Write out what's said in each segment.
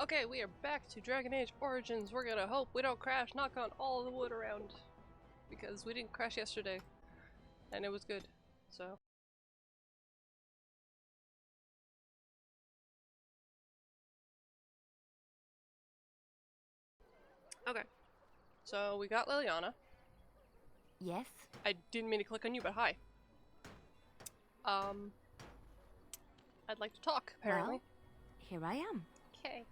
Okay, we are back to Dragon Age Origins. We're gonna hope we don't crash, knock on all the wood around. Because we didn't crash yesterday. And it was good, so. Okay, so we got Liliana. Yes? I didn't mean to click on you, but hi. I'd like to talk, apparently. Well, here I am. Okay.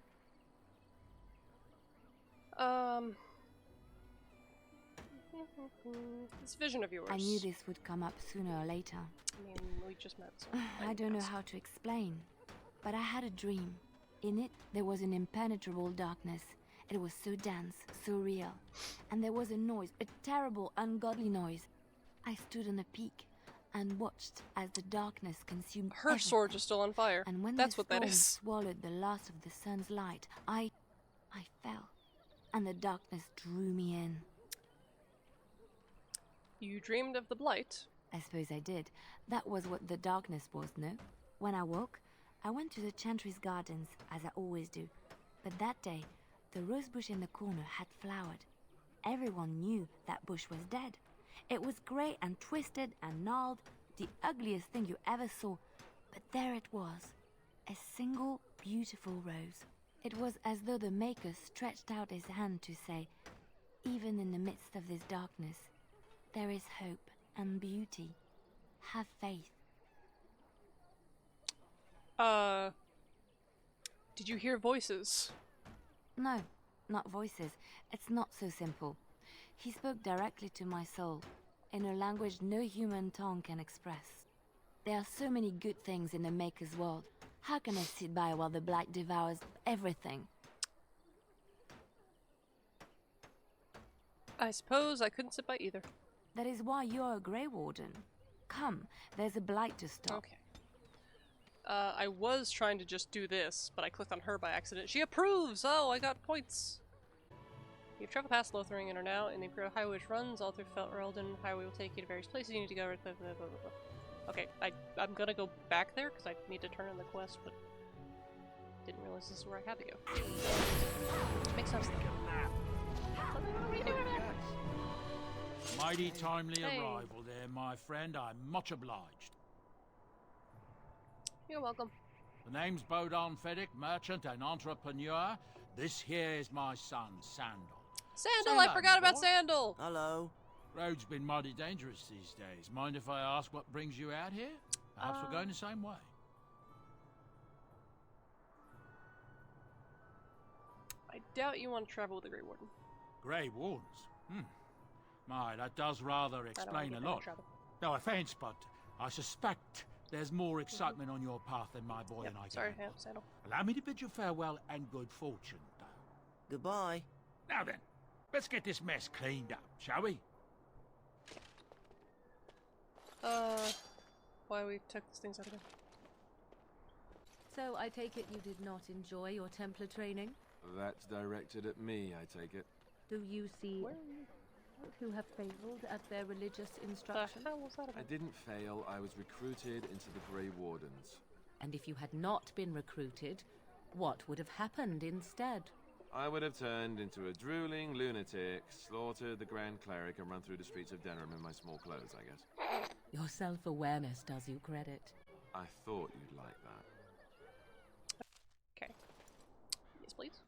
This vision of yours. I knew this would come up sooner or later. I mean, we just met, so I don't know how to explain, but I had a dream. In it, there was an impenetrable darkness. It was so dense, so real. And there was a noise, a terrible, ungodly noise. I stood on a peak and watched as the darkness consumed Her everything. sword is still on fire. And when That's the what that storm is. swallowed the last of the sun's light, I fell. And the darkness drew me in. You dreamed of the Blight. I suppose I did. That was what the darkness was, no? When I woke, I went to the Chantry's gardens, as I always do. But that day, the rose bush in the corner had flowered. Everyone knew that bush was dead. It was grey and twisted and gnarled, the ugliest thing you ever saw. But there it was, a single beautiful rose. It was as though the Maker stretched out his hand to say, even in the midst of this darkness, there is hope and beauty. Have faith. Did you hear voices? No, not voices. It's not so simple. He spoke directly to my soul, in a language no human tongue can express. There are so many good things in the Maker's world. How can I sit by while the Blight devours everything? I suppose I couldn't sit by either. That is why you're a Grey Warden. Come, there's a Blight to stop. Okay. I was trying to just do this, but I clicked on her by accident. She approves! Oh, I got points! You've traveled past Lothering and are now in the Imperial Highway which runs all through Felrelden. Highway will take you to various places you need to go. Blah, blah, blah, blah. Okay, I'm gonna go back there because I need to turn in the quest, but didn't realize this is where I had to go. Makes sense though. Mighty timely Hey. arrival there, my friend. I'm much obliged. You're welcome. The name's Bodon Feddick, merchant and entrepreneur. This here is my son, Sandal. Sandal! Say I that, forgot about boy. Sandal! Hello. Road's been mighty dangerous these days. Mind if I ask what brings you out here? Perhaps we're going the same way. I doubt you want to travel with the Grey Warden. Grey Wardens? My, that does rather I don't want to explain get a in lot. trouble. No offense, but I suspect there's more excitement on your path than my boy Yep, and I can sorry, handle. Sandal. Allow me to bid you farewell and good fortune, though. Goodbye. Now then, let's get this mess cleaned up, shall we? Why we took these things out again? So I take it you did not enjoy your Templar training? That's directed at me, I take it. Do you see Where are you? who have failed at their religious The instruction? hell was that I about? didn't fail, I was recruited into the Grey Wardens. And if you had not been recruited, what would have happened instead? I would have turned into a drooling lunatic, slaughtered the Grand Cleric, and run through the streets of Denham in my small clothes, I guess. Your self-awareness does you credit. I thought you'd like that. Okay. Yes, please.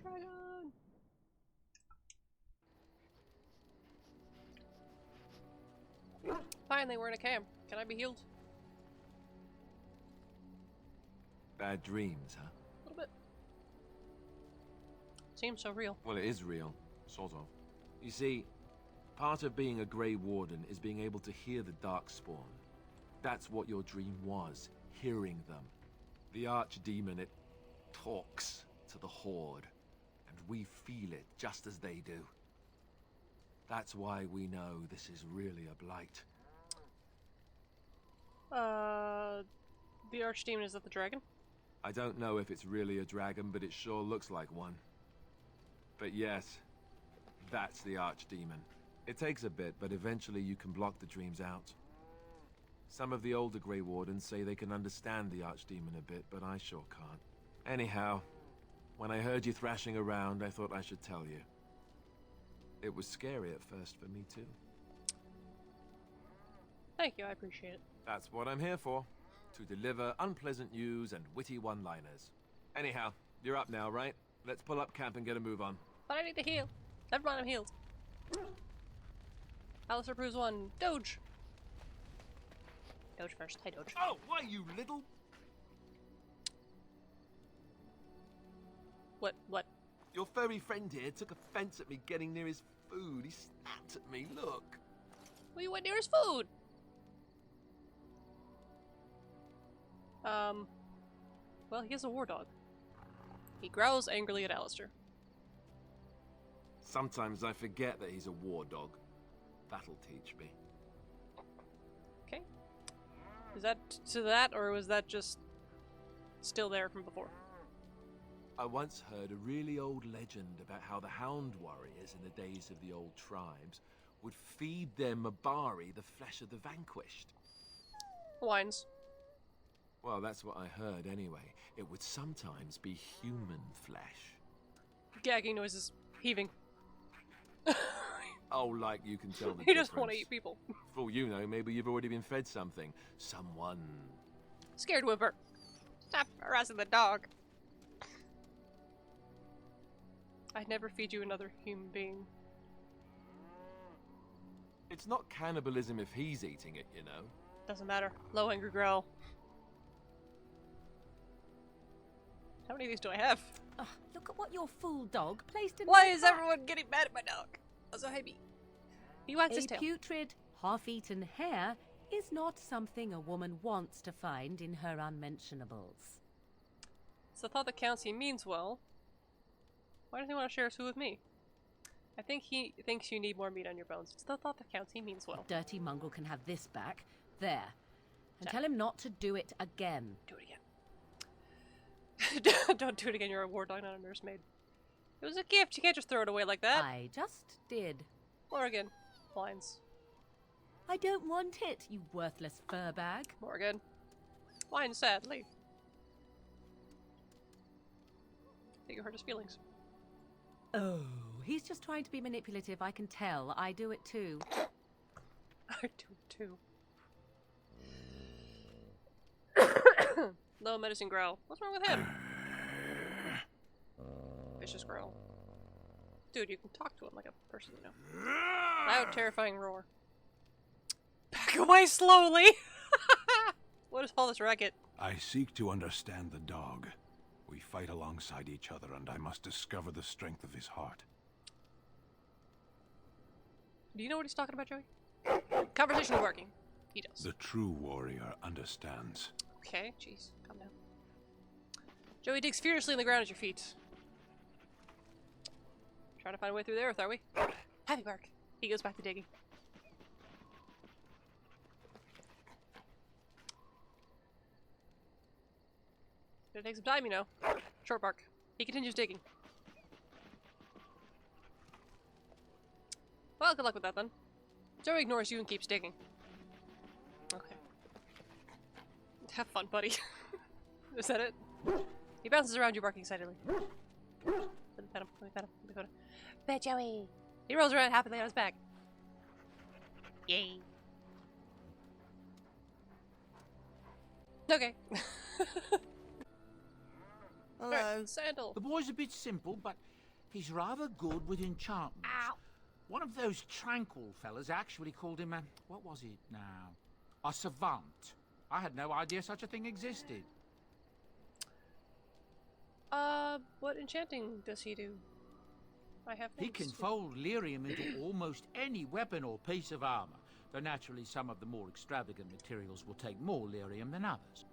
Dragon! Finally, we're in a camp. Can I be healed? Bad dreams, huh? A little bit. Seems so real. Well, it is real. Sort of. You see, part of being a Grey Warden is being able to hear the Darkspawn. That's what your dream was, hearing them. The Archdemon, it talks to the Horde. And we feel it just as they do. That's why we know this is really a blight. The Archdemon, is that the dragon? I don't know if it's really a dragon, but it sure looks like one. But yes, that's the Archdemon. It takes a bit, but eventually you can block the dreams out. Some of the older Grey Wardens say they can understand the Archdemon a bit, but I sure can't. Anyhow, when I heard you thrashing around, I thought I should tell you. It was scary at first for me too. Thank you, I appreciate it. That's what I'm here for. To deliver unpleasant news and witty one-liners. Anyhow, you're up now, right? Let's pull up camp and get a move on. But I need to heal. Never mind, I'm healed. Alistair proves 1. Doge! Doge first. Hi, Doge. Oh, why, you little... What? Your furry friend here took offense at me getting near his food. He snapped at me, look. Well, you went near his food! Well, he is a war dog. He growls angrily at Alistair. Sometimes I forget that he's a war dog. That'll teach me. Okay. Is that to that, or was that just still there from before? I once heard a really old legend about how the Hound warriors in the days of the old tribes would feed their Mabari the flesh of the vanquished. Wines. Well, that's what I heard anyway. It would sometimes be human flesh. Gagging noises. Heaving. Oh, like you can tell the He just want to difference. eat people. For all you know, maybe you've already been fed something. Someone. Scared whimper. Stop harassing the dog. I'd never feed you another human being. It's not cannibalism if he's eating it, you know. Doesn't matter. Low angry growl. How many of these do I have? Ugh, look at what your fool dog placed in Why my is pack. everyone getting mad at my dog? Also, hey, me. He wags his A tail. putrid, half-eaten hare is not something a woman wants to find in her unmentionables. It's the thought that counts. He means well. Why does he want to share his food with me? I think he thinks you need more meat on your bones. It's the thought that counts. He means well. Dirty mongrel can have this back. There. And Jack. tell him not to do it again. Do it again. Don't do it again. You're a war dog, not a nursemaid. It was a gift. You can't just throw it away like that. I just did. Morgan. Whines. I don't want it, you worthless fur bag. Morgan. Whines sadly. I think you hurt his feelings. Oh, he's just trying to be manipulative, I can tell. I do it too. I do too. Low medicine growl. What's wrong with him? Vicious growl. Dude, you can talk to him like a person, you know. Loud, terrifying roar. Back away slowly! What is all this racket? I seek to understand the dog. We fight alongside each other, and I must discover the strength of his heart. Do you know what he's talking about, Joey? Conversation is working. He does. The true warrior understands. Okay, jeez. Calm down. Joey digs furiously in the ground at your feet. Trying to find a way through the earth, are we? Happy bark. He goes back to digging. Gonna take some time, you know. Short bark. He continues digging. Well, good luck with that then. Joey ignores you and keeps digging. Okay. Have fun, buddy. Is that it? He bounces around you, barking excitedly. Let me pet him. Let me pet him. Let me pet him. Pet Joey! He rolls around happily on his back. Yay. Okay. Hello. Sandal. The boy's a bit simple, but he's rather good with enchantments. Ow. One of those tranquil fellas actually called him a... what was it now? A savant. I had no idea such a thing existed. What enchanting does he do? I have He things can to- fold lyrium into almost any weapon or piece of armor, though naturally some of the more extravagant materials will take more lyrium than others.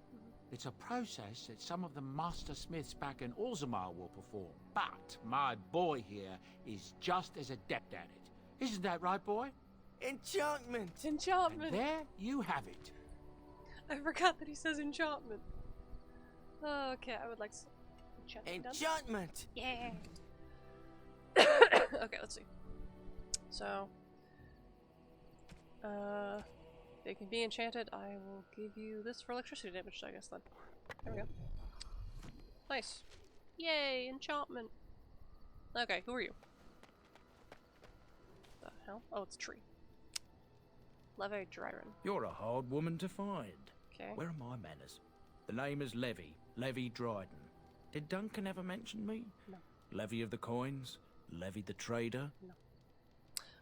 It's a process that some of the master smiths back in Orzammar will perform, but my boy here is just as adept at it. Isn't that right, boy? Enchantment! Enchantment! And there you have it. I forgot that he says enchantment. Okay, I would like some enchantment. Enchantment! Yeah. Okay, let's see. So, they can be enchanted. I will give you this for electricity damage, I guess, then. There we go. Nice. Yay, enchantment. Okay, who are you? The hell? Oh, it's a tree. Leve Dryden. You're a hard woman to find. Okay. Where are my manners? The name is Levy Dryden. Did Duncan ever mention me? No. Levy of the coins? Levy the trader? No.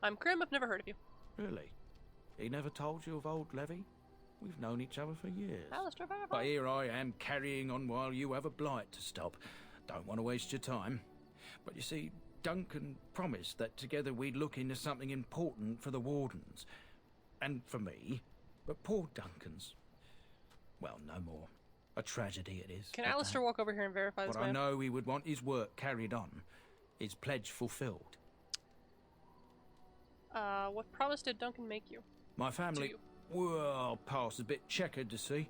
I'm Krim, I've never heard of you. Really? He never told you of old Levy? We've known each other for years. Alistair Barber. But here I am carrying on while you have a blight to stop. Don't want to waste your time. But you see, Duncan promised that together we'd look into something important for the Wardens. And for me. But poor Duncan's... well, no more. A tragedy it is. Can at Alistair that. walk over here and verify this But I man? know he would want his work carried on. His pledge fulfilled. What promise did Duncan make you? My family... you? well, past a bit checkered, to see.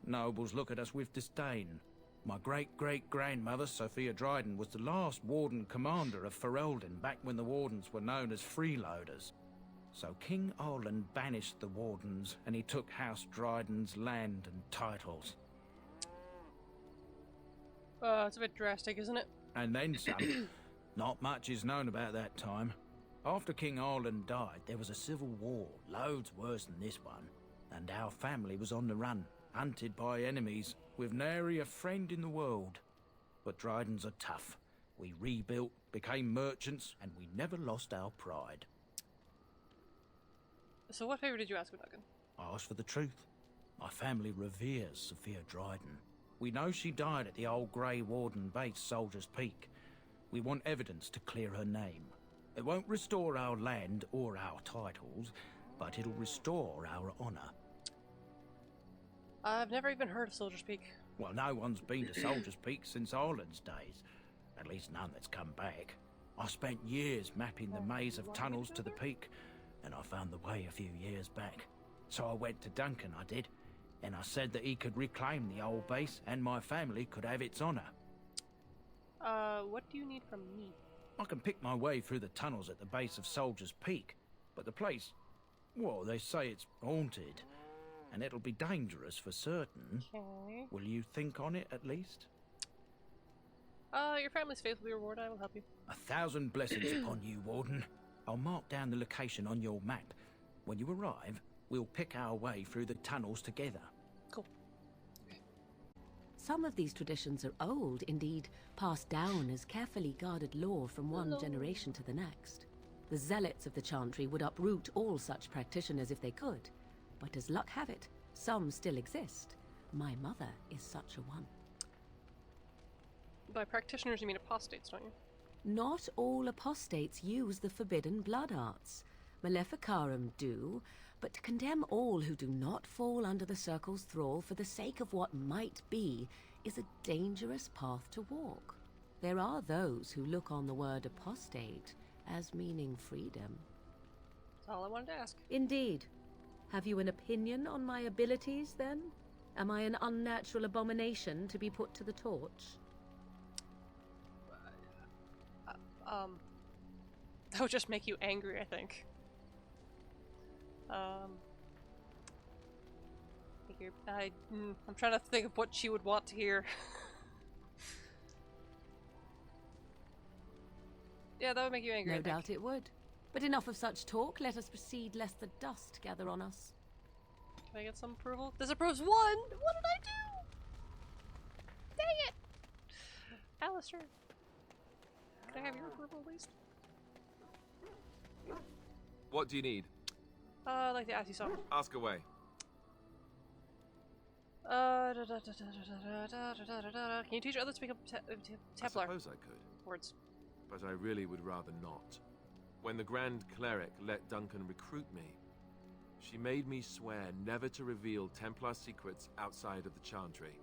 Nobles look at us with disdain. My great-great-grandmother, Sophia Dryden, was the last Warden commander of Ferelden back when the Wardens were known as freeloaders. So King Arland banished the Wardens, and he took House Dryden's land and titles. It's a bit drastic, isn't it? And then some. Not much is known about that time. After King Arland died, there was a civil war, loads worse than this one. And our family was on the run, hunted by enemies, with nary a friend in the world. But Drydens are tough. We rebuilt, became merchants, and we never lost our pride. So what favor did you ask of Duncan? I asked for the truth. My family reveres Sophia Dryden. We know she died at the old Grey Warden base, Soldier's Peak. We want evidence to clear her name. It won't restore our land or our titles, but it'll restore our honor. I've never even heard of Soldier's Peak. Well, no one's been to Soldier's Peak since Arland's days. At least none that's come back. I spent years mapping the maze of tunnels to the peak, and I found the way a few years back. So I went to Duncan, I did, and I said that he could reclaim the old base and my family could have its honor. What do you need from me? I can pick my way through the tunnels at the base of Soldier's Peak, but the place, well, they say it's haunted, and it'll be dangerous for certain. Okay. Will you think on it at least? Your family's faith will be rewarded. I will help you. 1,000 blessings upon you, Warden. I'll mark down the location on your map. When you arrive, we'll pick our way through the tunnels together. Cool. Some of these traditions are old, indeed, passed down as carefully guarded lore from one generation to the next. The zealots of the Chantry would uproot all such practitioners if they could. But as luck have it, some still exist. My mother is such a one. By practitioners, you mean apostates, don't you? Not all apostates use the forbidden blood arts. Maleficarum do, but to condemn all who do not fall under the Circle's thrall for the sake of what might be is a dangerous path to walk. There are those who look on the word apostate as meaning freedom. That's all I wanted to ask. Indeed. Have you an opinion on my abilities, then? Am I an unnatural abomination to be put to the torch? That would just make you angry, I think. I'm trying to think of what she would want to hear. Yeah, that would make you angry. No doubt it would. But enough of such talk. Let us proceed, lest the dust gather on us. Can I get some approval? This approves one! What did I do? Dang it! Alistair. Can I have your approval at least? What do you need? I'd like to ask you something. Ask away. Can you teach others to pick up Templar I suppose I could, words? but I really would rather not. When the Grand Cleric let Duncan recruit me, she made me swear never to reveal Templar secrets outside of the Chantry.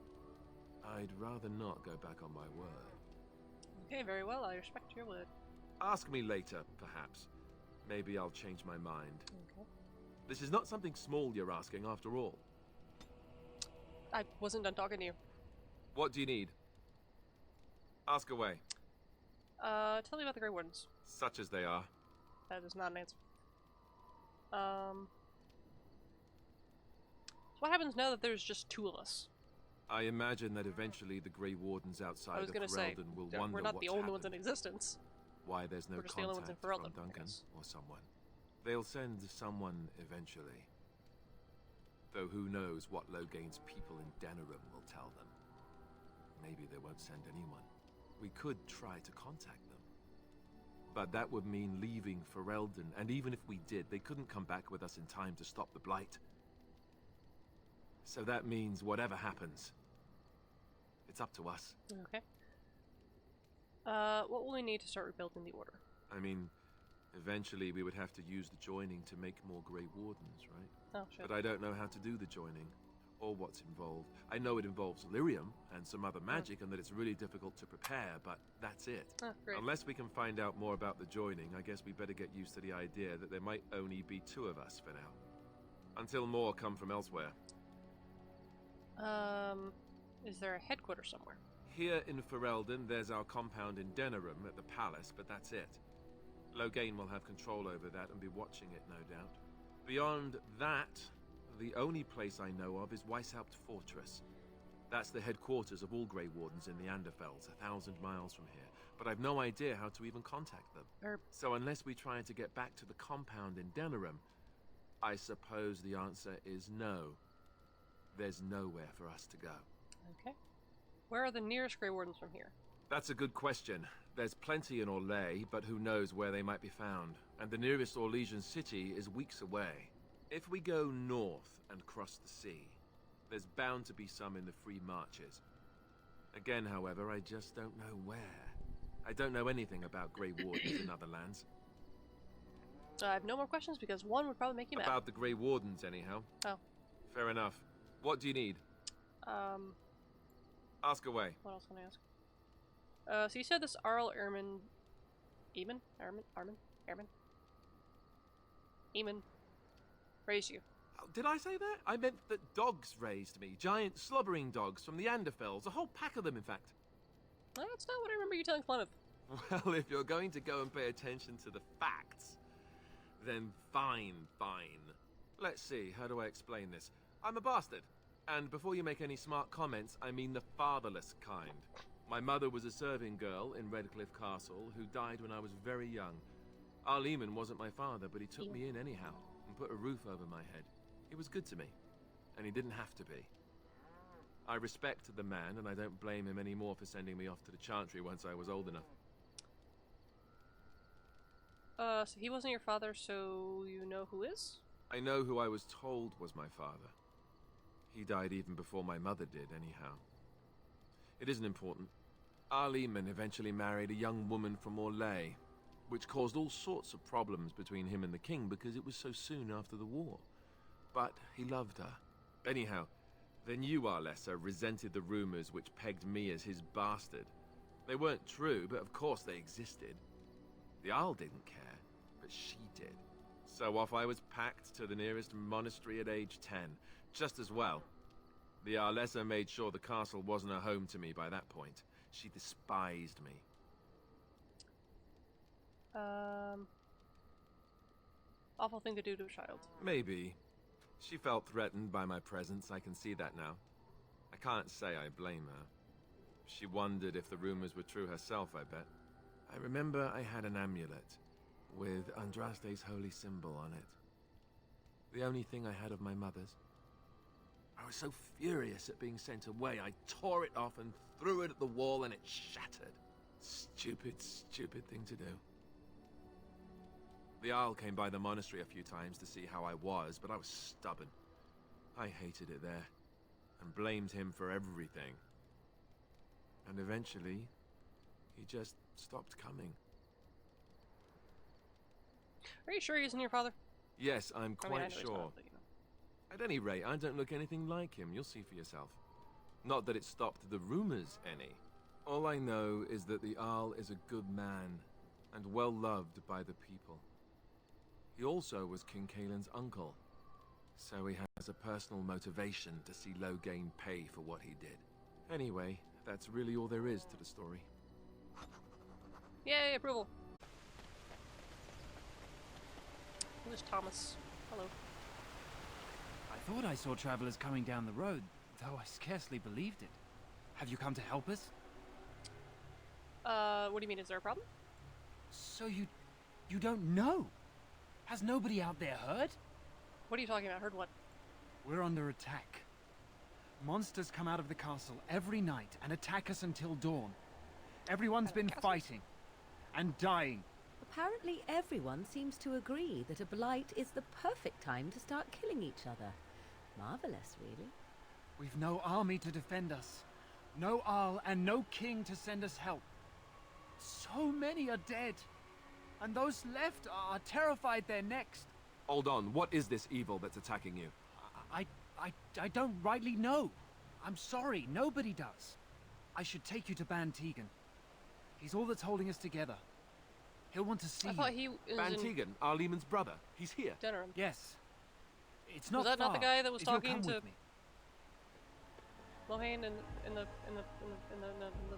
I'd rather not go back on my word. Okay, very well. I respect your word. Ask me later, perhaps. maybe I'll change my mind. Okay. This is not something small you're asking, after all. I wasn't done talking to you. What do you need? Ask away. Tell me about the Grey Wardens. Such as they are. That is not an answer. So what happens now that there's just two of us? I imagine that eventually the Grey Wardens outside I was of gonna say, Ferelden will wonder we're not what's the only ones in happened. existence. Why there's no We're just the only ones in contact from Ferelden, I Duncan guess. or someone. They'll send someone eventually. Though who knows what Loghain's people in Denerim will tell them. Maybe they won't send anyone. We could try to contact them. But that would mean leaving Ferelden, and even if we did, they couldn't come back with us in time to stop the Blight. So that means whatever happens, it's up to us. Okay. What will we need to start rebuilding the Order? I mean, eventually we would have to use the joining to make more Grey Wardens, right? Oh, shit. But I don't know how to do the joining, or what's involved. I know it involves lyrium and some other magic, and that it's really difficult to prepare, but that's it. Oh, great. Unless we can find out more about the joining, I guess we better get used to the idea that there might only be two of us for now. Until more come from elsewhere. Is there a headquarters somewhere? Here in Ferelden, there's our compound in Denerim at the palace, but that's it. Loghain will have control over that and be watching it, no doubt. Beyond that, the only place I know of is Weishaupt Fortress. That's the headquarters of all Grey Wardens in the Anderfells, 1,000 miles from here. But I've no idea how to even contact them. So unless we try to get back to the compound in Denerim, I suppose the answer is no. There's nowhere for us to go. Okay. Where are the nearest Grey Wardens from here? That's a good question. There's plenty in Orlais, but who knows where they might be found. And the nearest Orlesian city is weeks away. If we go north and cross the sea, there's bound to be some in the Free Marches. Again, however, I just don't know where. I don't know anything about Grey Wardens in other lands. I have no more questions because one would probably make you mad. About the Grey Wardens, anyhow. Oh. Fair enough. What do you need? Ask away. What else can I ask? So you said this Arl Eamon raised you. Oh, did I say that? I meant that dogs raised me. Giant slobbering dogs from the Anderfells. A whole pack of them, in fact. That's not what I remember you telling Clemeth. Well, if you're going to go and pay attention to the facts, then fine. Let's see, how do I explain this? I'm a bastard. And before you make any smart comments, I mean the fatherless kind. My mother was a serving girl in Redcliffe Castle who died when I was very young. Arl Eamon wasn't my father, but he took me in anyhow and put a roof over my head. He was good to me, and he didn't have to be. I respect the man, and I don't blame him anymore for sending me off to the Chantry once I was old enough. So he wasn't your father, so you know who is? I know who I was told was my father. He died even before my mother did, anyhow. It isn't important. Arl Eamon eventually married a young woman from Orlais, which caused all sorts of problems between him and the king because it was so soon after the war. But he loved her. Anyhow, the new Arlessa resented the rumors which pegged me as his bastard. They weren't true, but of course they existed. The Arl didn't care, but she did. So off I was packed to the nearest monastery at age 10, just as well. The Arlessa made sure the castle wasn't a home to me by that point. She despised me. Awful thing to do to a child. Maybe. She felt threatened by my presence, I can see that now. I can't say I blame her. She wondered if the rumors were true herself, I bet. I remember I had an amulet with Andraste's holy symbol on it. The only thing I had of my mother's. I was so furious at being sent away, I tore it off and threw it at the wall and it shattered. Stupid thing to do. The Arl came by the monastery a few times to see how I was, but I was stubborn. I hated it there, and blamed him for everything. And eventually, he just stopped coming. Are you sure he isn't your father? Yes, I'm I mean, I quite know he's sure. not, but, you know. At any rate, I don't look anything like him. You'll see for yourself. Not that it stopped the rumors any. All I know is that the Arl is a good man, and well loved by the people. He also was King Kaelin's uncle, so he has a personal motivation to see Loghain pay for what he did. Anyway, that's really all there is to the story. Yay, approval. Who is Thomas? Hello. I thought I saw travelers coming down the road, though I scarcely believed it. Have you come to help us? What do you mean, is there a problem? So you don't know? Has nobody out there heard? What are you talking about? Heard what? We're under attack. Monsters come out of the castle every night and attack us until dawn. Everyone's been fighting and dying. Apparently everyone seems to agree that a blight is the perfect time to start killing each other. Marvelous, really. We've no army to defend us. No Arl and no king to send us help. So many are dead. And those left are terrified they're next. Hold on, what is this evil that's attacking you? I don't rightly know. I'm sorry, nobody does. I should take you to Ban Tegan. He's all that's holding us together. He'll want to see I thought you. he was Ban in Tegan, Arlemon's brother. He's here. Denerim. Yes. It's not Was that not the far, guy that was if you'll talking come to with me. Loghain in the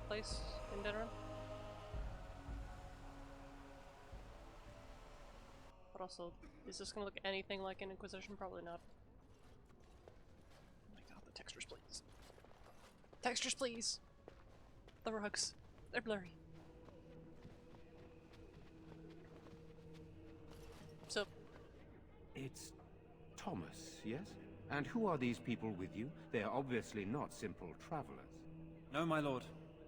place in Denerim? But also, is this gonna look anything like an Inquisition? Probably not. Oh my god, the textures, please. Textures, please! The rugs. They're blurry. So, It's Thomas, yes? And who are these people with you? They are obviously not simple travelers. No, my lord.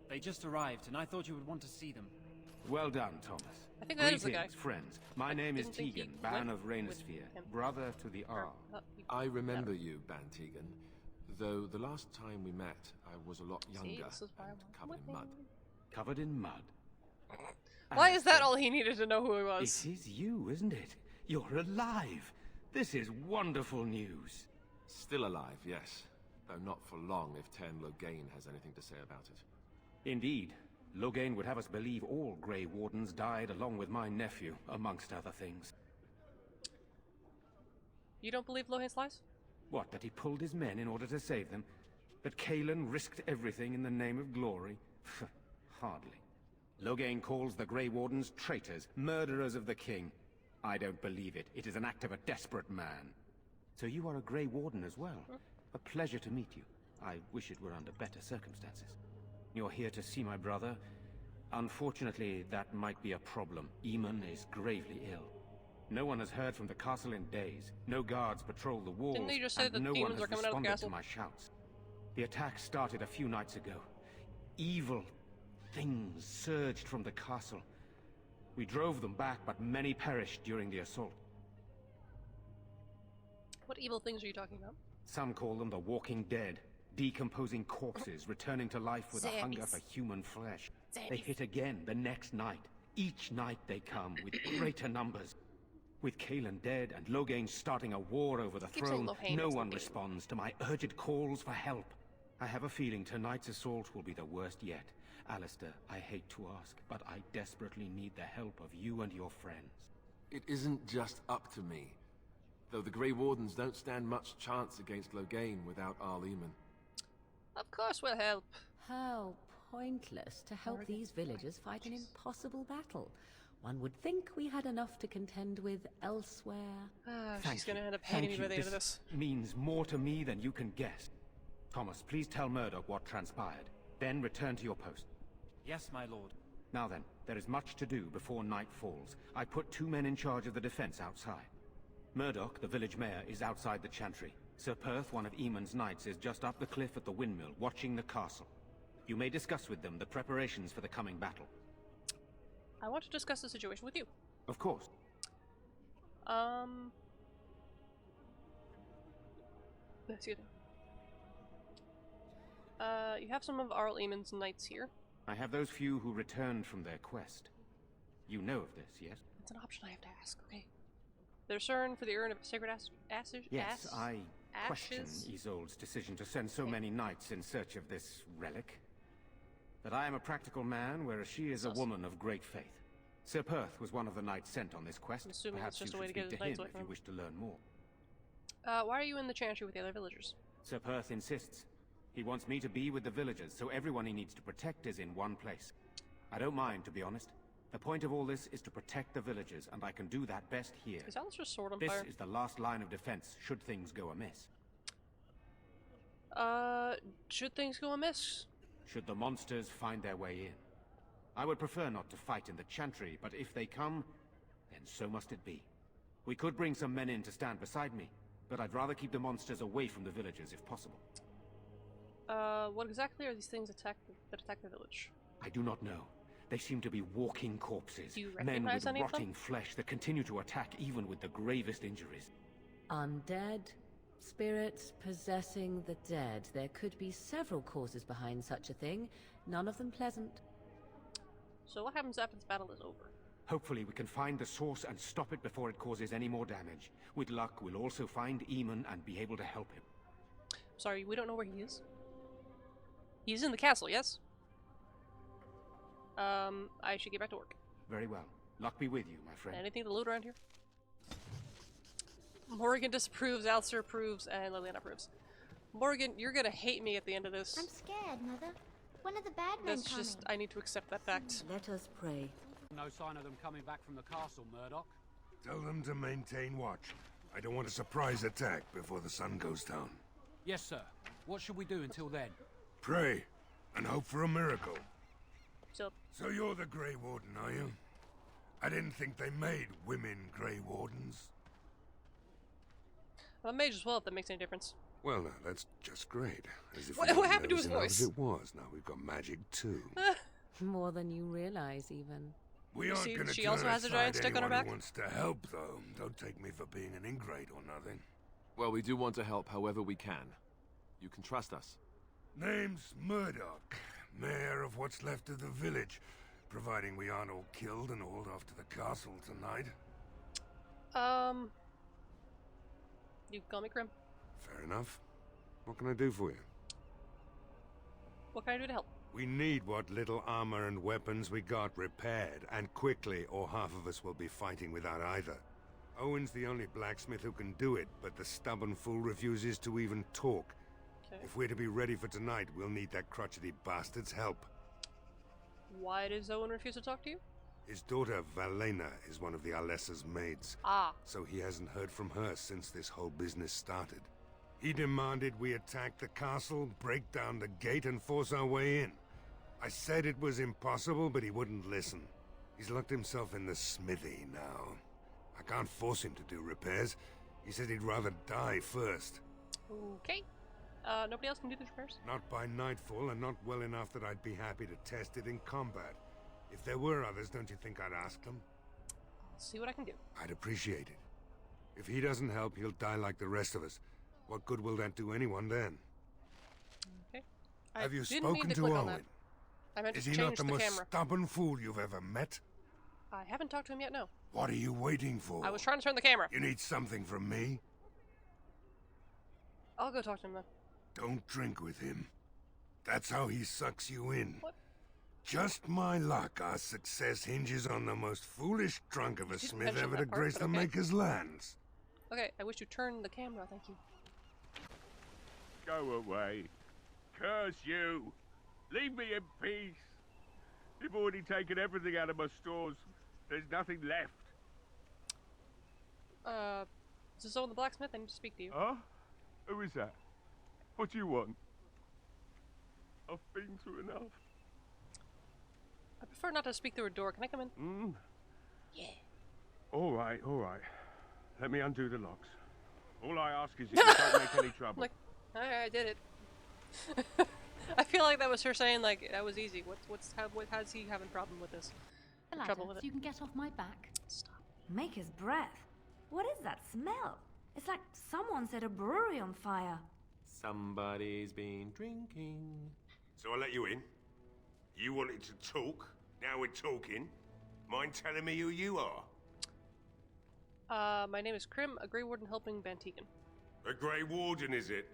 They just arrived, and I thought you would want to see them. Well done, Thomas. I think that is the guy. Greetings, friends. My name is didn't think he Tegan, Baron went of with Reynisfere, him. brother to the or, Arl. I remember you, Ban Tegan. Though the last time we met, I was a lot younger this is why I and want covered in mud. Covered in mud. Why is that Alistair, all he needed to know who he was? It is you, isn't it? You're alive. This is wonderful news. Still alive, yes. Though not for long if Tern Loghain has anything to say about it. Indeed. Loghain would have us believe all Grey Wardens died along with my nephew, amongst other things. You don't believe Loghain's lies? What, that he pulled his men in order to save them? That Kaelin risked everything in the name of glory? Hardly. Loghain calls the Grey Wardens traitors, murderers of the king. I don't believe it. It is an act of a desperate man. So you are a Grey Warden as well. A pleasure to meet you. I wish it were under better circumstances. You're here to see my brother? Unfortunately, that might be a problem. Eamon is gravely ill. No one has heard from the castle in days. No guards patrol the walls, Didn't they just say and that no one demons has are coming out of the responded castle? to my shouts. The attack started a few nights ago. Evil things surged from the castle. We drove them back, but many perished during the assault. What evil things are you talking about? Some call them the Walking Dead, decomposing corpses returning to life with a hunger for human flesh. They hit again the next night. Each night they come with greater numbers. With Kaelin dead and Loghain starting a war over the Keep saying throne, Loghain no is one Loghain. responds to my urgent calls for help. I have a feeling tonight's assault will be the worst yet. Alistair, I hate to ask, but I desperately need the help of you and your friends. It isn't just up to me. Though the Grey Wardens don't stand much chance against Loghain without Arleman. Of course we'll help. How pointless to help these villagers fight an impossible battle. One would think we had enough to contend with elsewhere. She's gonna end up hating me by the end of this. Means more to me than you can guess. Thomas, please tell Murdoch what transpired. Then return to your post. Yes, my lord. Now then, there is much to do before night falls. I put 2 men in charge of the defense outside. Murdoch, the village mayor, is outside the chantry. Sir Perth, one of Eamon's knights, is just up the cliff at the windmill, watching the castle. You may discuss with them the preparations for the coming battle. I want to discuss the situation with you. Of course. Excuse me. You have some of Arl Eamon's knights here. I have those few who returned from their quest. You know of this, yes? It's an option I have to ask, okay? Their cern for the urn of sacred ashes. Yes, I question ashes? Isolde's decision to send so many knights in search of this relic. But I am a practical man, whereas she is a woman of great faith. Sir Perth was one of the knights sent on this quest. I'm assuming Perhaps it's just you a way should to get speak his knights him away if from you him. wish to learn more. Why are you in the chantry with the other villagers? Sir Perth insists. He wants me to be with the villagers, so everyone he needs to protect is in one place. I don't mind, to be honest. The point of all this is to protect the villagers, and I can do that best here. Is Alistair's sword on This fire? is the last line of defense, should things go amiss. Should things go amiss? Should the monsters find their way in. I would prefer not to fight in the chantry, but if they come, then so must it be. We could bring some men in to stand beside me, but I'd rather keep the monsters away from the villagers if possible. What exactly are these things that attack the village? I do not know. They seem to be walking corpses. Do you Men recognize with any of them? rotting flesh that continue to attack even with the gravest injuries. Undead? Spirits possessing the dead. There could be several causes behind such a thing, none of them pleasant. So what happens after this battle is over? Hopefully we can find the source and stop it before it causes any more damage. With luck, we'll also find Eamon and be able to help him. Sorry, we don't know where he is. He's in the castle, yes? I should get back to work. Very well. Luck be with you, my friend. Anything to loot around here? Morgan disapproves, Alistair approves, and Liliana approves. Morgan, you're gonna hate me at the end of this. I'm scared, Mother. When are the bad men That's coming? just, I need to accept that fact. Let us pray. No sign of them coming back from the castle, Murdoch. Tell them to maintain watch. I don't want a surprise attack before the sun goes down. Yes, sir. What should we do until then? Pray, and hope for a miracle. So you're the Grey Warden, are you? I didn't think they made women Grey Wardens. I'm a mage as well, if that makes any difference. Well, now, that's just great. As if What we didn't happened to know his as enough voice? as it was. Now we've got magic too. More than you realize, even. We You aren't see, going to she turn also has a aside giant stick on her anyone back? who wants to help, though. Don't take me for being an ingrate or nothing. Well, we do want to help however we can. You can trust us. Name's Murdoch, mayor of what's left of the village, providing we aren't all killed and hauled off to the castle tonight. You can call me Grim. Fair enough. What can I do for you? What can I do to help? We need what little armor and weapons we got repaired, and quickly, or half of us will be fighting without either. Owen's the only blacksmith who can do it, but the stubborn fool refuses to even talk. Okay. If we're to be ready for tonight, we'll need that crotchety bastard's help. Why does Owen refuse to talk to you? His daughter, Valena, is one of the Alessa's maids. Ah. So he hasn't heard from her since this whole business started. He demanded we attack the castle, break down the gate, and force our way in. I said it was impossible, but he wouldn't listen. He's locked himself in the smithy now. I can't force him to do repairs. He said he'd rather die first. Okay. Nobody else can do the repairs? Not by nightfall, and not well enough that I'd be happy to test it in combat. If there were others, don't you think I'd ask them? I'll see what I can do. I'd appreciate it. If he doesn't help, he'll die like the rest of us. What good will that do anyone then? Okay. Have you didn't mean spoken to click on Owen? that. I meant Is to he change not the the most camera. stubborn fool you've ever met? I haven't talked to him yet, no. What are you waiting for? I was trying to turn the camera. You need something from me? I'll go talk to him then. Don't drink with him. That's how he sucks you in. What? Just my luck, our success hinges on the most foolish drunk of a didn't smith mention ever that to part, grace but the okay. Maker's lands. Okay, I wish you turned the camera, thank you. Go away. Curse you. Leave me in peace. You've already taken everything out of my stores. There's nothing left. Is this Owen the blacksmith? I need to speak to you. Huh? Who is that? What do you want? I've been through enough. I prefer not to speak through a door. Can I come in? Yeah. All right, all right. Let me undo the locks. All I ask is that you don't make any trouble. Like, alright, I did it. I feel like that was her saying, like, that was easy. How's he having a problem with this? The ladder, Trouble with so it. you can get off my back. Stop. Maker's breath. What is that smell? It's like someone set a brewery on fire. Somebody's been drinking. So I let you in. You wanted to talk. Now we're talking. Mind telling me who you are? My name is Krim, a Grey Warden helping Bantegan. A Grey Warden, is it?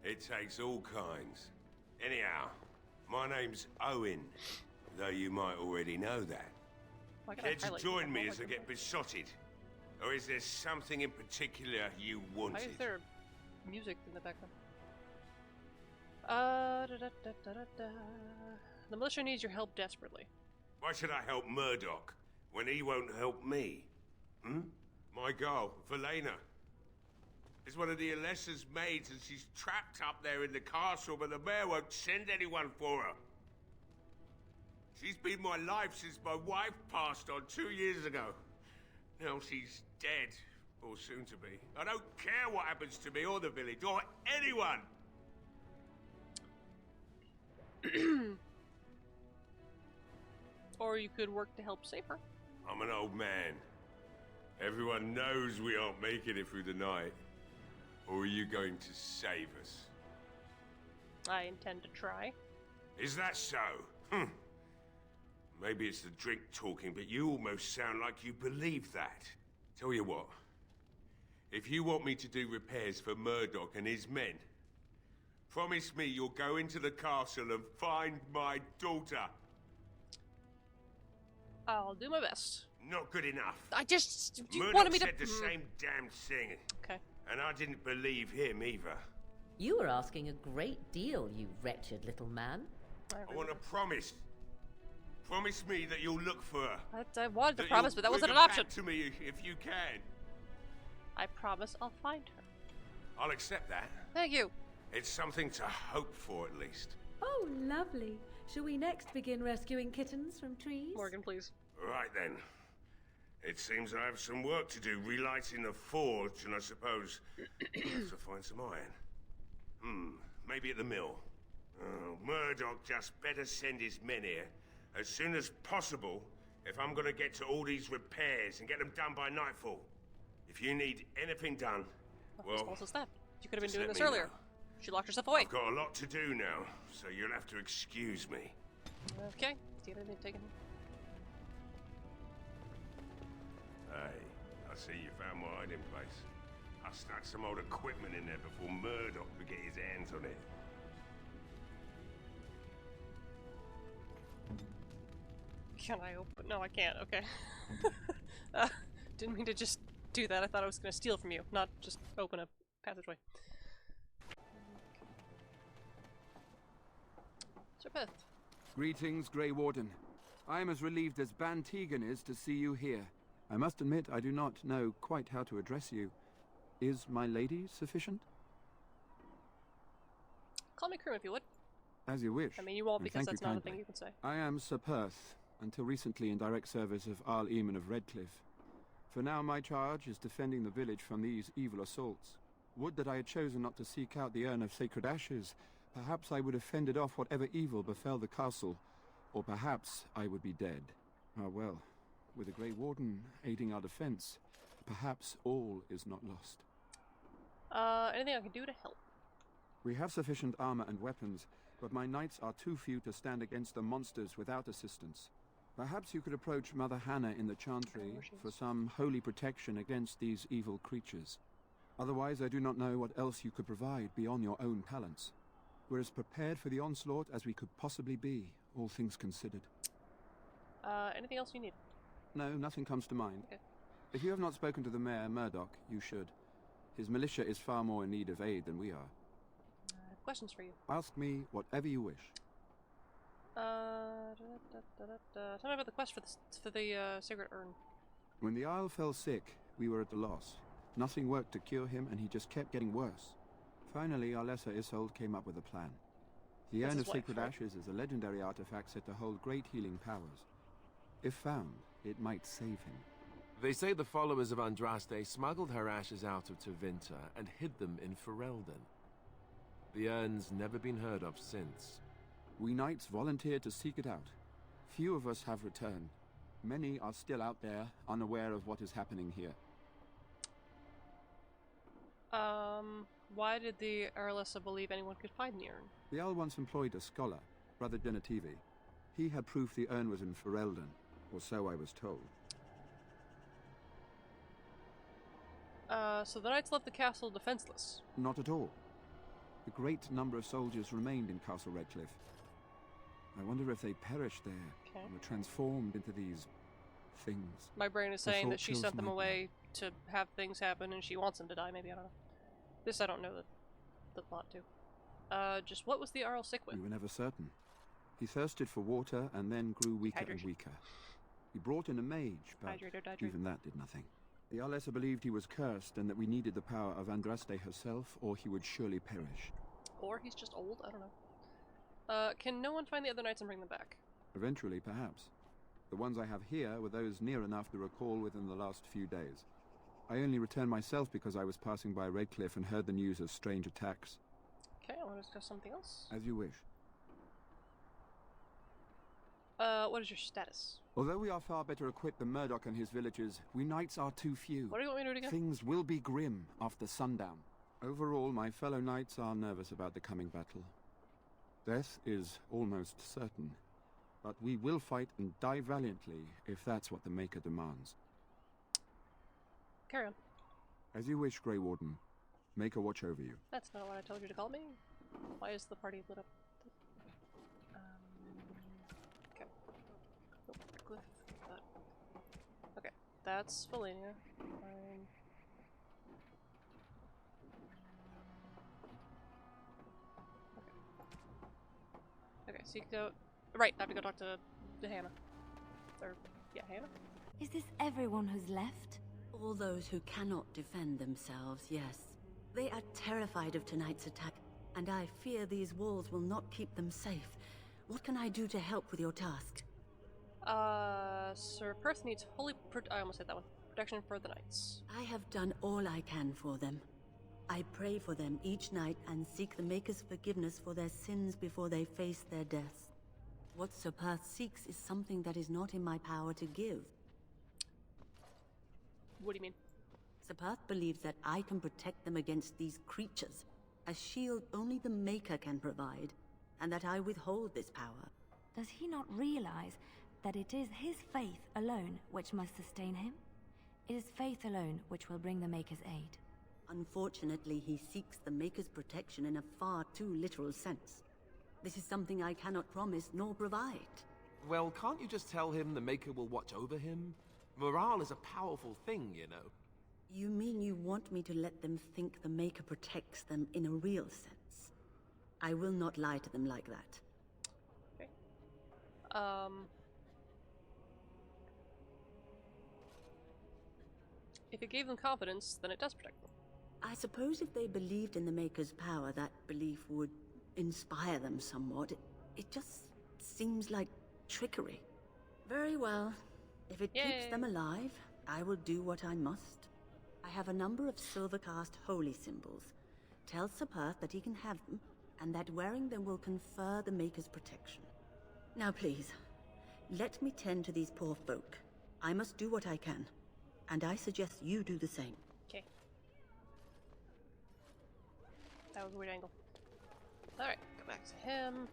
It takes all kinds. Anyhow, my name's Owen, though you might already know that. Why can't I Care to highlight join me you? as I get besotted? Or is there something in particular you wanted? Why is there music in the background? The militia needs your help desperately. Why should I help Murdoch when he won't help me? Hmm? My girl, Valena, is one of the Alessa's maids and she's trapped up there in the castle, but the mayor won't send anyone for her. She's been my life since my wife passed on 2 years ago. Now she's dead, or soon to be. I don't care what happens to me or the village, or anyone! Or you could work to help save her. I'm an old man. Everyone knows we aren't making it through the night. Or are you going to save us? I intend to try. Is that so? Maybe it's the drink talking, but you almost sound like you believe that. Tell you what. If you want me to do repairs for Murdoch and his men, promise me you'll go into the castle and find my daughter. I'll do my best. Not good enough. You Murdoch wanted me to... said the same damn thing. Okay. And I didn't believe him either. You were asking a great deal, you wretched little man. I want a promise. Promise me that you'll look for her. I wanted to That promise, you'll but that wasn't an bring her option. back to me if you can. I promise I'll find her. I'll accept that. Thank you. It's something to hope for, at least. Oh, lovely. Shall we next begin rescuing kittens from trees? Morgan, please. Right then. It seems I have some work to do, relighting the forge, and I suppose to find some iron. Maybe at the mill. Oh, Murdoch just better send his men here as soon as possible if I'm gonna get to all these repairs and get them done by nightfall. If you need anything done, well, Also that. You could have been just doing let this me earlier. know. She locked herself away. I've got a lot to do now, so you'll have to excuse me. Okay. Do you have anything taken? Hey, I see you found my hiding place. I stuck some old equipment in there before Murdoch could get his hands on it. Can I open? No, I can't. Okay. Didn't mean to just do that. I thought I was going to steal from you, not just open a passageway. Sir Pith. Greetings, Grey Warden. I am as relieved as Ban Tegan is to see you here. I must admit I do not know quite how to address you. Is my lady sufficient? Call me Kroom if you would. As you wish. I mean, you won't And because thank that's you not a kindly. thing you can say. I am Sir Perth, until recently in direct service of Arl Eamon of Redcliffe. For now my charge is defending the village from these evil assaults. Would that I had chosen not to seek out the urn of sacred ashes. Perhaps I would have fended off whatever evil befell the castle, or perhaps I would be dead. Ah well, with the Grey Warden aiding our defense, perhaps all is not lost. Anything I can do to help? We have sufficient armor and weapons, but my knights are too few to stand against the monsters without assistance. Perhaps you could approach Mother Hannah in the Chantry for some holy protection against these evil creatures. Otherwise, I do not know what else you could provide beyond your own talents. We're as prepared for the onslaught as we could possibly be, all things considered. Anything else you need? No, nothing comes to mind. Okay. If you have not spoken to the Mayor, Murdoch, you should. His militia is far more in need of aid than we are. I have questions for you. Ask me whatever you wish. Tell me about the quest for the Sacred Urn. When the Isle fell sick, we were at a loss. Nothing worked to cure him, and he just kept getting worse. Finally, our lesser Isolde came up with a plan. The That's Urn his of Sacred wife, right? Ashes is a legendary artifact said to hold great healing powers. If found, it might save him. They say the followers of Andraste smuggled her ashes out of Tevinter and hid them in Ferelden. The urn's never been heard of since. We knights volunteered to seek it out. Few of us have returned. Many are still out there, unaware of what is happening here. Why did the Arlessa believe anyone could find the urn? The Earl once employed a scholar, Brother Genetivi. He had proof the urn was in Ferelden, or so I was told. So the knights left the castle defenseless. Not at all. A great number of soldiers remained in Castle Redcliffe. I wonder if they perished there, and were transformed into these things. My brain is The saying thought that she chills sent them my away to have things happen and she wants them to die, maybe, I don't know. This I don't know the plot to. Just what was the Arl sick with? We were never certain. He thirsted for water and then grew weaker and Hydration. weaker. He brought in a mage, but Hydrate. even that did nothing. The Arlessa believed he was cursed and that we needed the power of Andraste herself, or he would surely perish. Or he's just old, I don't know. Can no one find the other knights and bring them back? Eventually, perhaps. The ones I have here were those near enough to recall within the last few days. I only returned myself because I was passing by Redcliffe and heard the news of strange attacks. Okay, I want to discuss something else. As you wish. What is your status? Although we are far better equipped than Murdoch and his villagers, we knights are too few. What do you want me to do again? Things will be grim after sundown. Overall, my fellow knights are nervous about the coming battle. Death is almost certain. But we will fight and die valiantly if that's what the Maker demands. Carry on. As you wish, Grey Warden. Maker watch over you. That's not what I told you to call me. Why is the party lit up? Okay. Nope, Glyph, that. Okay, that's Felania. Fine. Okay, so you can go. Right, I have to go talk to Hannah. Or, yeah, Hannah? Is this everyone who's left? All those who cannot defend themselves, yes. They are terrified of tonight's attack, and I fear these walls will not keep them safe. What can I do to help with your task? Sir Perth needs I almost said that one. Protection for the knights. I have done all I can for them. I pray for them each night and seek the Maker's forgiveness for their sins before they face their deaths. What Sir Perth seeks is something that is not in my power to give. What do you mean? Sir Perth believes that I can protect them against these creatures, a shield only the Maker can provide, and that I withhold this power. Does he not realize that it is his faith alone which must sustain him? It is faith alone which will bring the Maker's aid. Unfortunately, he seeks the Maker's protection in a far too literal sense. This is something I cannot promise nor provide. Well, can't you just tell him the Maker will watch over him? Morale is a powerful thing, you know. You mean you want me to let them think the Maker protects them in a real sense? I will not lie to them like that. Okay. If it gave them confidence, then it does protect them. I suppose if they believed in the Maker's power, that belief would inspire them somewhat. It just seems like trickery. Very well. If it keeps them alive, I will do what I must. I have a number of Silvercast holy symbols. Tell Sir Perth that he can have them, and that wearing them will confer the Maker's protection. Now please, let me tend to these poor folk. I must do what I can, and I suggest you do the same. Okay. That was a weird angle. Alright, go back to him.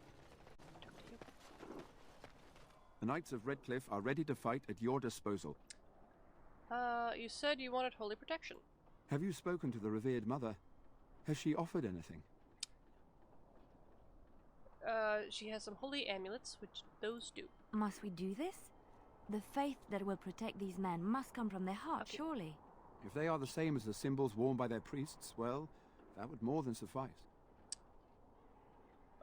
Talk to you. The Knights of Redcliffe are ready to fight at your disposal. You said you wanted holy protection. Have you spoken to the revered mother? Has she offered anything? She has some holy amulets, which those do. Must we do this? The faith that will protect these men must come from their heart, surely. If they are the same as the symbols worn by their priests, well, that would more than suffice.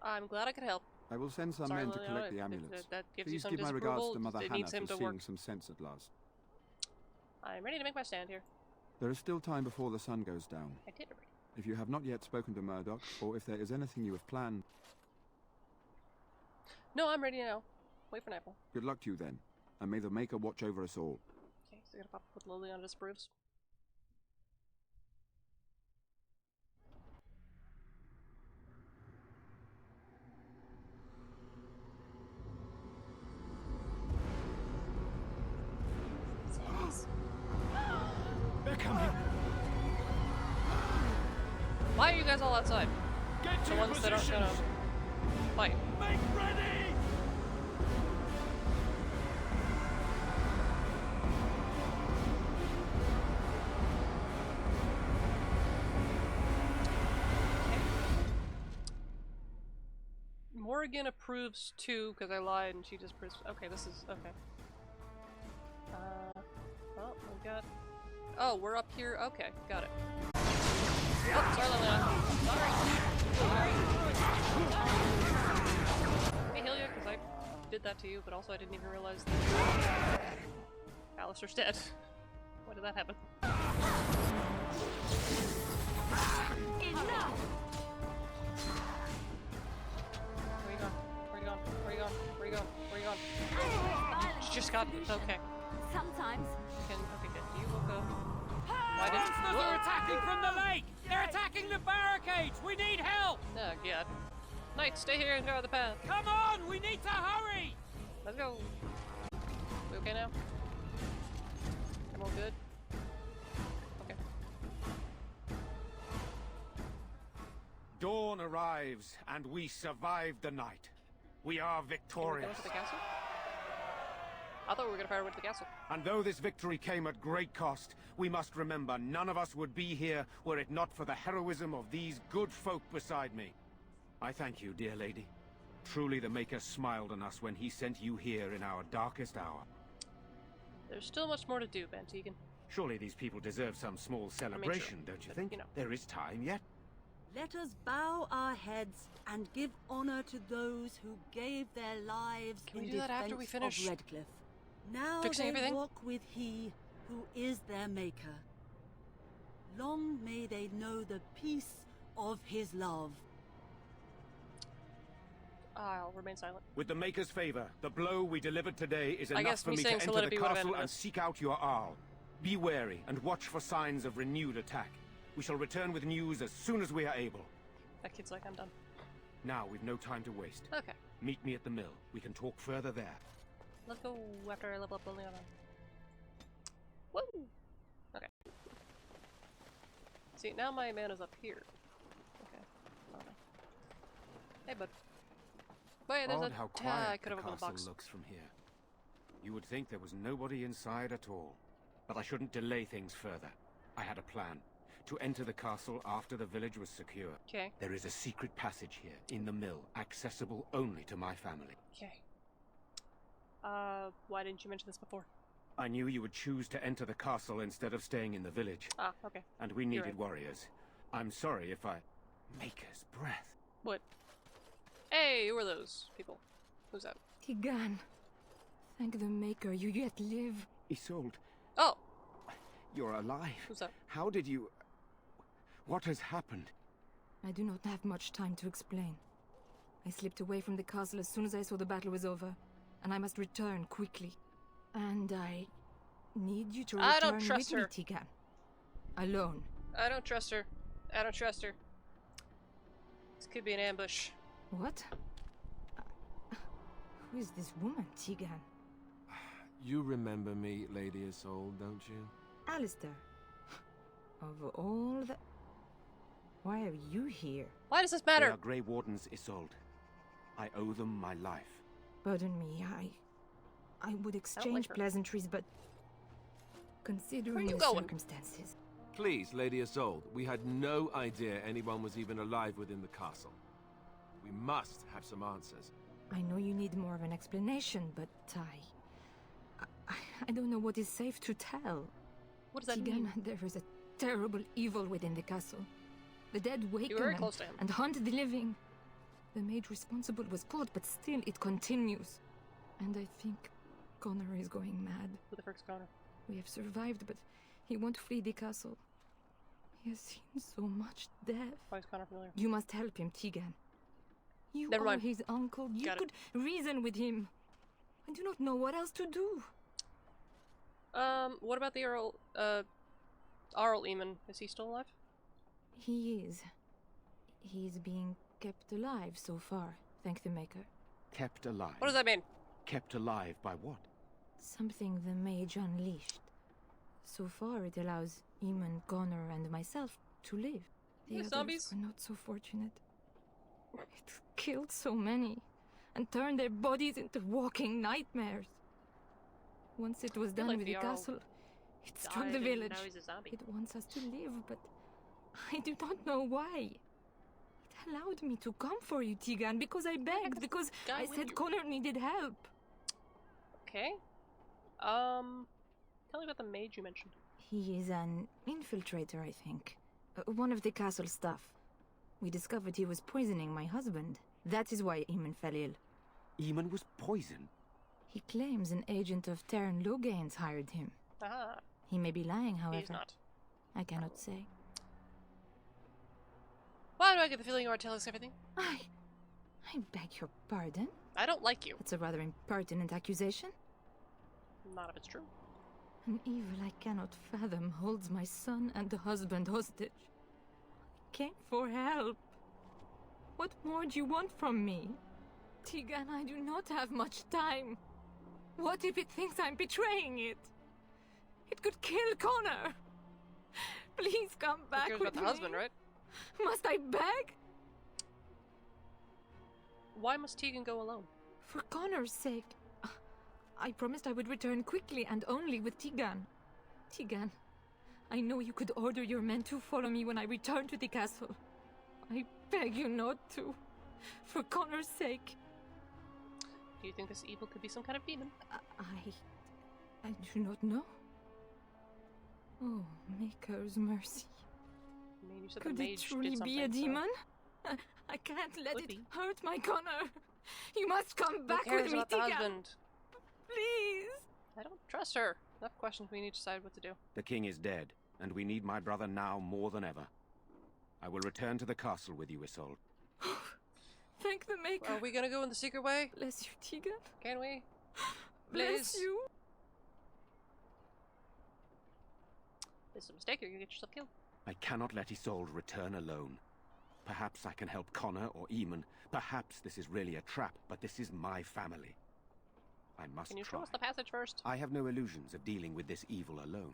I'm glad I could help. I will send some Sorry, men to Liliana, collect the if amulets. that gives you Please some give my regards disapproval, to Mother it Hannah needs him for to seeing work. some sense at last. I'm ready to make my stand here. There is still time before the sun goes down. I did already. If you have not yet spoken to Murdoch, or if there is anything you have planned... No, I'm ready now. Wait for nightfall. Good luck to you then, and may the Maker watch over us all. Okay, so I gotta pop up with Liliana disapproves. They're coming. Why are you guys all outside? Get to the your ones that aren't gonna positions. fight. Make ready! Morrigan approves too, because I lied and she just proves. Okay, this is okay. Oh, we got... Oh, we're up here? Okay, got it. Oh, sorry, Liliana. Sorry. Let me heal you, because I did that to you, but also I didn't even realize that Alistair's dead. Why did that happen? Enough! Where you going? Where you going? Where you going? Where you going? Where you going? You just got... Okay. Sometimes. Okay, good. You woke up. Why did Monsters are attacking from the lake! They're attacking the barricades! We need help! Oh, God. Knight, stay here and guard the path. Come on! We need to hurry! Let's go. We okay now? I'm all good? Okay. Dawn arrives, and we survive the night. We are Can we victorious. go into the castle? I thought we were gonna fire away to the castle. And though this victory came at great cost, we must remember none of us would be here were it not for the heroism of these good folk beside me. I thank you, dear lady. Truly the Maker smiled on us when he sent you here in our darkest hour. There's still much more to do, Van Tegan. Surely these people deserve some small celebration, don't you think? you know. There is time yet. Let us bow our heads and give honor to those who gave their lives Can we in do that defense after we finish of Redcliffe. Now fixing they everything? walk with he who is their maker. Long may they know the peace of his love. I'll remain silent. With the Maker's favor, the blow we delivered today is I enough guess for me me to saying enter the solidity would've castle ended and this. seek out your Arl. Be wary and watch for signs of renewed attack. We shall return with news as soon as we are able. That kid's like, I'm done. Now we've no time to waste. Okay. Meet me at the mill. We can talk further there. Let's go after I level up Liliana. Woo! Okay. See, now my mana's up here. Okay. Okay. Hey, bud. Wait, there's Odd a... how I quiet could the have opened the castle box. looks from here. You would think there was nobody inside at all. But I shouldn't delay things further. I had a plan. To enter the castle after the village was secure. Okay. There is a secret passage here, in the mill, accessible only to my family. Okay. Why didn't you mention this before? I knew you would choose to enter the castle instead of staying in the village. Ah, okay. And we You're needed right. warriors. I'm sorry if I... Maker's breath. What? Hey, who are those people? Who's that? Tigan, thank the Maker you yet live. Isolde. Oh! You're alive. Who's that? How did you... What has happened? I do not have much time to explain. I slipped away from the castle as soon as I saw the battle was over, and I must return quickly. And I need you to return I don't trust with her. me, Tigan. Alone. I don't trust her. I don't trust her. This could be an ambush. What? Who is this woman, Tigan? You remember me, Lady Isolde, don't you? Alistair. Of all the... Why are you here? Why does this They matter? are Grey Wardens, Isolde. I owe them my life. Pardon me, I would exchange her. pleasantries, but... Where Considering you the going? circumstances... Please, Lady Isolde, we had no idea anyone was even alive within the castle. We must have some answers. I know you need more of an explanation, but I don't know what is safe to tell. What does that Tigan, mean? there is a terrible evil within the castle. The dead waken very close to him. and hunt the living. The maid responsible was caught, but still it continues. And I think Connor is going mad. Who the frick's Connor? We have survived, but he won't flee the castle. He has seen so much death. Why is Connor familiar? You must help him, Tigan. You Never are mind. his uncle. You Got it. could reason with him. I do not know what else to do. What about the Earl, Arl Eamon? Is he still alive? He is. He is being kept alive so far, thank the Maker. Kept alive. What does that mean? Kept alive by what? Something the mage unleashed. So far it allows Eamon, Connor, and myself to live. The Yeah, others zombies? were not so fortunate. It killed so many, and turned their bodies into walking nightmares. Once it was done like with the the Jarl castle, it struck died the and village. now he's a zombie. It wants us to live, but I do not know why. It allowed me to come for you, Tigan, because I begged, because guy I with said you? Connor needed help. Okay. Tell me about the mage you mentioned. He is an infiltrator, I think. One of the castle staff. We discovered he was poisoning my husband. That is why Eamon fell ill. Eamon was poisoned? He claims an agent of Terran Logains hired him. Aha. He may be lying, however. He's not. I cannot say. Why do I get the feeling you are telling us everything? I beg your pardon? I don't like you. That's a rather impertinent accusation. Not if it's true. An evil I cannot fathom holds my son and the husband hostage. I came for help. What more do you want from me? Tegan, I do not have much time. What if it thinks I'm betraying it? It could kill Connor. Please come back with about the me. husband, right? Must I beg? Why must Tegan go alone? For Connor's sake. I promised I would return quickly and only with Tegan. Tegan, I know you could order your men to follow me when I return to the castle. I beg you not to. For Connor's sake. Do you think this evil could be some kind of demon? I do not know. Oh, Maker's mercy. I mean, you said Could the it mage truly did be a something, so- demon? I can't let Could it be. hurt my Connor. You must come back Who cares with me, about the Tegan. husband? Please. I don't trust her. Enough questions. We need to decide what to do. The king is dead, and we need my brother now more than ever. I will return to the castle with you, Isolde. Thank the Maker. Are we gonna go in the secret way? Bless you, Tegan. Can we? Bless Please? you. This is a mistake. You're gonna get yourself killed. I cannot let Isolde return alone. Perhaps I can help Connor or Eamon. Perhaps this is really a trap, but this is my family. I must Can you try. show us the passage first? I have no illusions of dealing with this evil alone.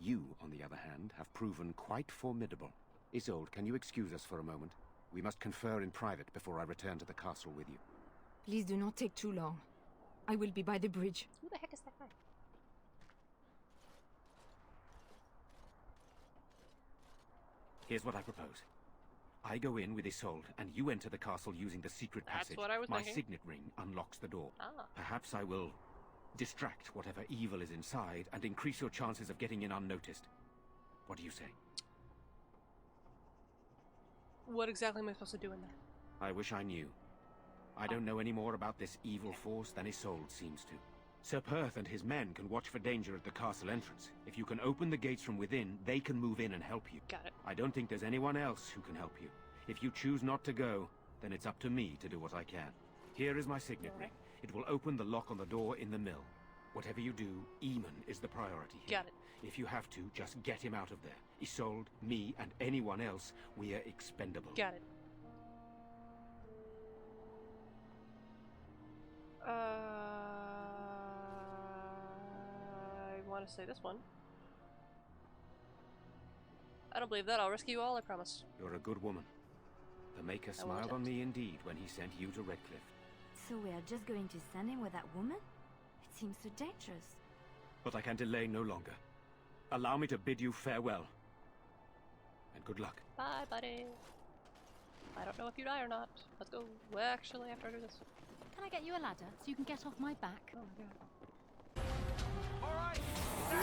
You, on the other hand, have proven quite formidable. Isolde, can you excuse us for a moment? We must confer in private before I return to the castle with you. Please do not take too long. I will be by the bridge. Who the heck is that guy? Here's what I propose. I go in with Isolde, and you enter the castle using the secret That's passage. what I was My thinking. signet ring unlocks the door. Ah. Perhaps I will distract whatever evil is inside and increase your chances of getting in unnoticed. What do you say? What exactly am I supposed to do in there? I wish I knew. I don't know any more about this evil force than Isolde seems to. Sir Perth and his men can watch for danger at the castle entrance. If you can open the gates from within, they can move in and help you. Got it. I don't think there's anyone else who can help you. If you choose not to go, then it's up to me to do what I can. Here is my signet ring. It will open the lock on the door in the mill. Whatever you do, Eamon is the priority here. Got it. If you have to, just get him out of there. Isolde, me, and anyone else, we are expendable. Got it. I want to say this one. I don't believe that. I'll rescue you all, I promise. You're a good woman. The Maker I will smiled on attempt. me indeed when he sent you to Redcliffe. So we are just going to send him with that woman? It seems so dangerous. But I can delay no longer. Allow me to bid you farewell. And good luck. Bye, buddy. I don't know if you die or not. Let's go. Well, actually, after I do this. Can I get you a ladder so you can get off my back? Oh my god.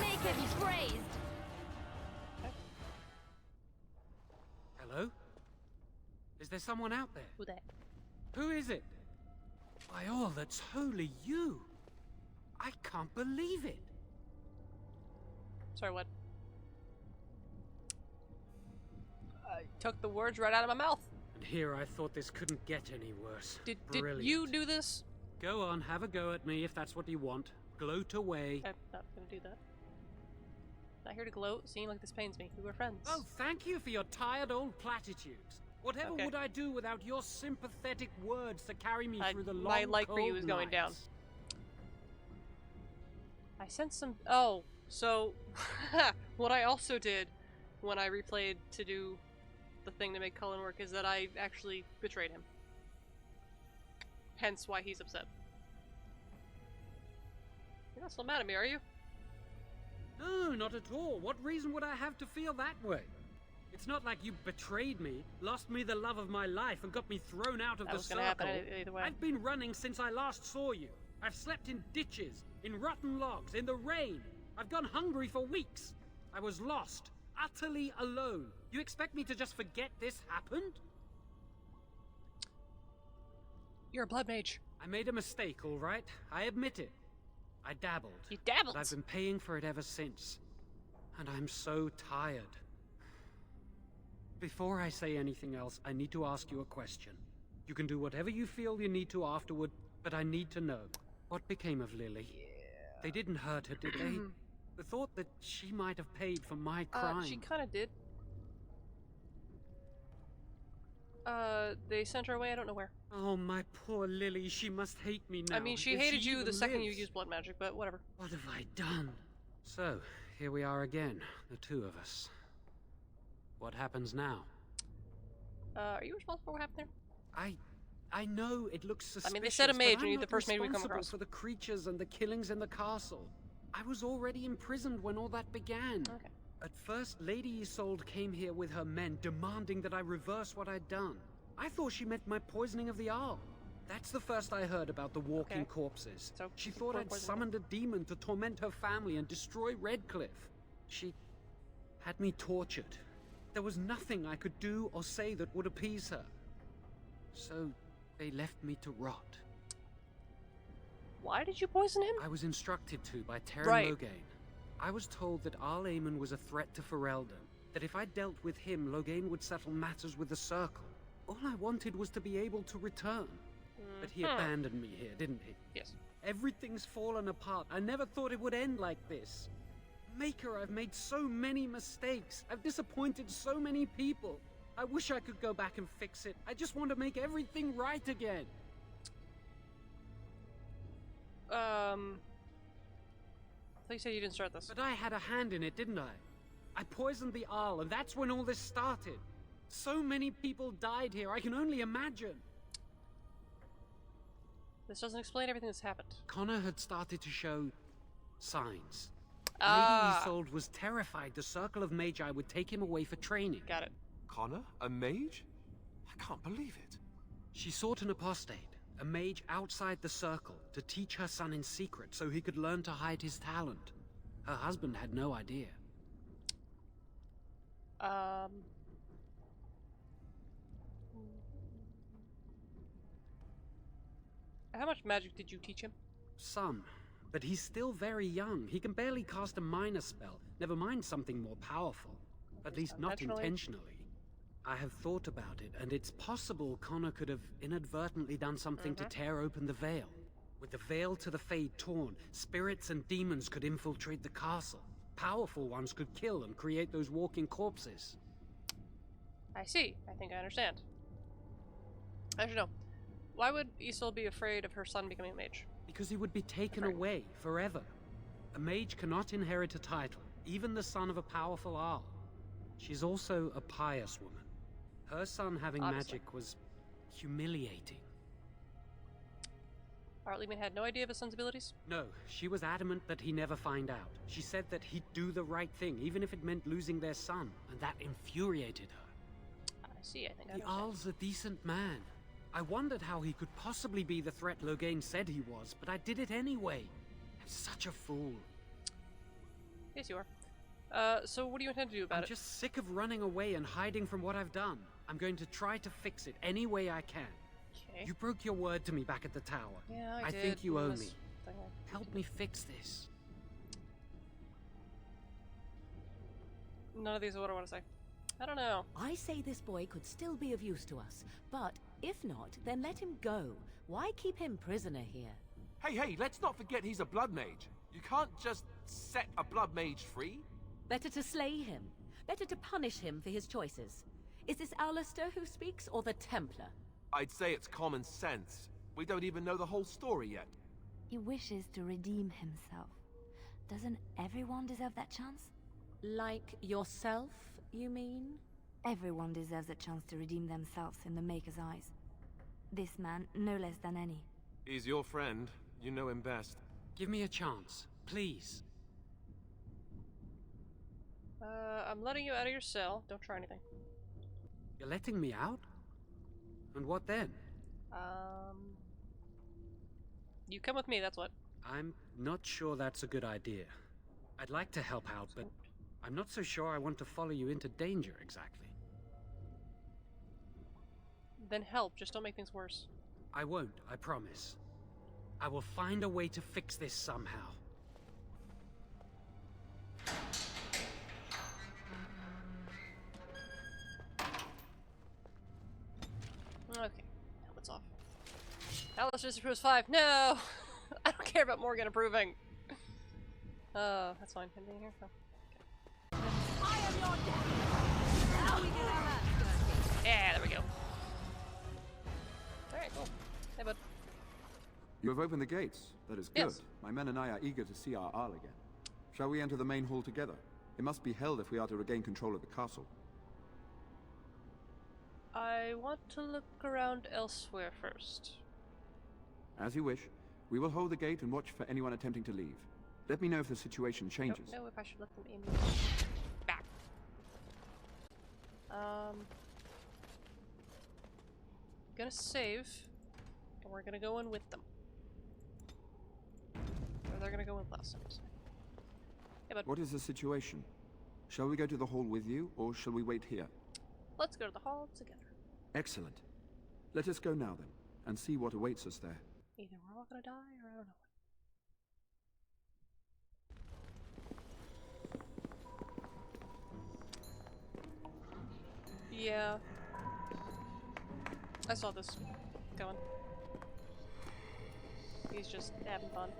Maker be praised! Hello? Is there someone out there? Who that? Who is it? By all that's holy, you! I can't believe it! Sorry, what? I took the words right out of my mouth. And here I thought this couldn't get any worse. Did Brilliant. you do this? Go on, have a go at me if that's what you want. Gloat away. I'm not gonna do that. Not here to gloat, seeing like this pains me. We were friends. Oh, thank you for your tired old platitudes. Whatever Okay. would I do without your sympathetic words to carry me through the long, my like for you cold is going down. nights? I sent some. Oh, so what I also did when I replayed to do the thing to make Cullen work is that I actually betrayed him. Hence why he's upset. You're not still mad at me, are you? No, not at all. What reason would I have to feel that way? It's not like you betrayed me, lost me the love of my life, and got me thrown out of That the was circle. gonna happen either way. I've been running since I last saw you. I've slept in ditches, in rotten logs, in the rain. I've gone hungry for weeks. I was lost, utterly alone. You expect me to just forget this happened? You're a blood mage. I made a mistake, all right? I admit it. I dabbled. You dabbled? But I've been paying for it ever since. And I'm so tired. Before I say anything else, I need to ask you a question. You can do whatever you feel you need to afterward, but I need to know. What became of Lily? Yeah. They didn't hurt her, did they? The thought that she might have paid for my crime. She kind of did. They sent her away, I don't know where. Oh, my poor Lily, she must hate me now. I mean, she hated you the second you used blood magic, but whatever. What have I done? So, here we are again, the two of us. What happens now? Are you responsible for what happened there? I know it looks suspicious. I mean, they said a mage, and you're the first mage we come responsible across. For the creatures and the killings in the castle. I was already imprisoned when all that began. Okay. At first, Lady Isolde came here with her men, demanding that I reverse what I'd done. I thought she meant my poisoning of the Arl. That's the first I heard about the walking corpses. So she thought I'd summoned a demon to torment her family and destroy Redcliffe. She had me tortured. There was nothing I could do or say that would appease her. So they left me to rot. Why did you poison him? I was instructed to by Terran Loghain. I was told that Arl Eamon was a threat to Ferelden, that if I dealt with him, Loghain would settle matters with the Circle. All I wanted was to be able to return. But he abandoned me here, didn't he? Yes. Everything's fallen apart. I never thought it would end like this. Maker, I've made so many mistakes. I've disappointed so many people. I wish I could go back and fix it. I just want to make everything right again. I thought you said you didn't start this. But I had a hand in it, didn't I? I poisoned the Arl, and that's when all this started. So many people died here, I can only imagine. This doesn't explain everything that's happened. Connor had started to show signs. Lady Isolde was terrified the Circle of Magi would take him away for training. Got it. Connor? A mage? I can't believe it. She sought an apostate, a mage outside the Circle, to teach her son in secret so he could learn to hide his talent. Her husband had no idea. How much magic did you teach him? Some. But he's still very young. He can barely cast a minor spell, never mind something more powerful. At least not intentionally. I have thought about it, and it's possible Connor could have inadvertently done something to tear open the veil. With the veil to the Fade torn, spirits and demons could infiltrate the castle. Powerful ones could kill and create those walking corpses. I see. I think I understand. I should know. Why would Isolde be afraid of her son becoming a mage? Because he would be taken away forever. A mage cannot inherit a title, even the son of a powerful Arl. She's also a pious woman. Her son having magic was humiliating. Arl Eamon had no idea of his son's abilities? No, she was adamant that he never find out. She said that he'd do the right thing, even if it meant losing their son, and that infuriated her. I see, I think I The understand. Arl's a decent man. I wondered how he could possibly be the threat Loghain said he was, but I did it anyway. I'm such a fool. Yes, you are. So what do you intend to do about I'm it? just sick of running away and hiding from what I've done. I'm going to try to fix it any way I can. Okay. You broke your word to me back at the tower. Yeah, I did. think you owe This me. thing Help me fix this. None of these are what I want to say. I don't know. I say this boy could still be of use to us, but if not, then let him go. Why keep him prisoner here? Hey, let's not forget he's a blood mage. You can't just set a blood mage free. Better to slay him. Better to punish him for his choices. Is this Alistair who speaks, or the Templar? I'd say it's common sense. We don't even know the whole story yet. He wishes to redeem himself. Doesn't everyone deserve that chance? Like yourself, you mean? Everyone deserves a chance to redeem themselves in the Maker's eyes. This man, no less than any. He's your friend. You know him best. Give me a chance, please. I'm letting you out of your cell. Don't try anything. You're letting me out? And what then? You come with me, that's what. I'm not sure that's a good idea. I'd like to help out, but I'm not so sure I want to follow you into danger exactly. Then help, just don't make things worse. I won't, I promise. I will find a way to fix this somehow. Okay, helmet's off. Alice disapproves 5. No! I don't care about Morgan approving. That's fine. Anything here? No. I am your death. Now we do our last. Yeah, there we go. Alright, cool. Hey, bud. You have opened the gates. That is good. Yes. My men and I are eager to see our Arl again. Shall we enter the main hall together? It must be held if we are to regain control of the castle. I want to look around elsewhere first. As you wish. We will hold the gate and watch for anyone attempting to leave. Let me know if the situation changes. Don't know if I should let them in. Back. Gonna save, and we're gonna go in with them. Or they're gonna go in last time. Hey, bud. What is the situation? Shall we go to the hall with you, or shall we wait here? Let's go to the hall together. Excellent. Let us go now then, and see what awaits us there. Either we're all gonna die, or I don't know. Yeah. I saw this going. He's just having fun.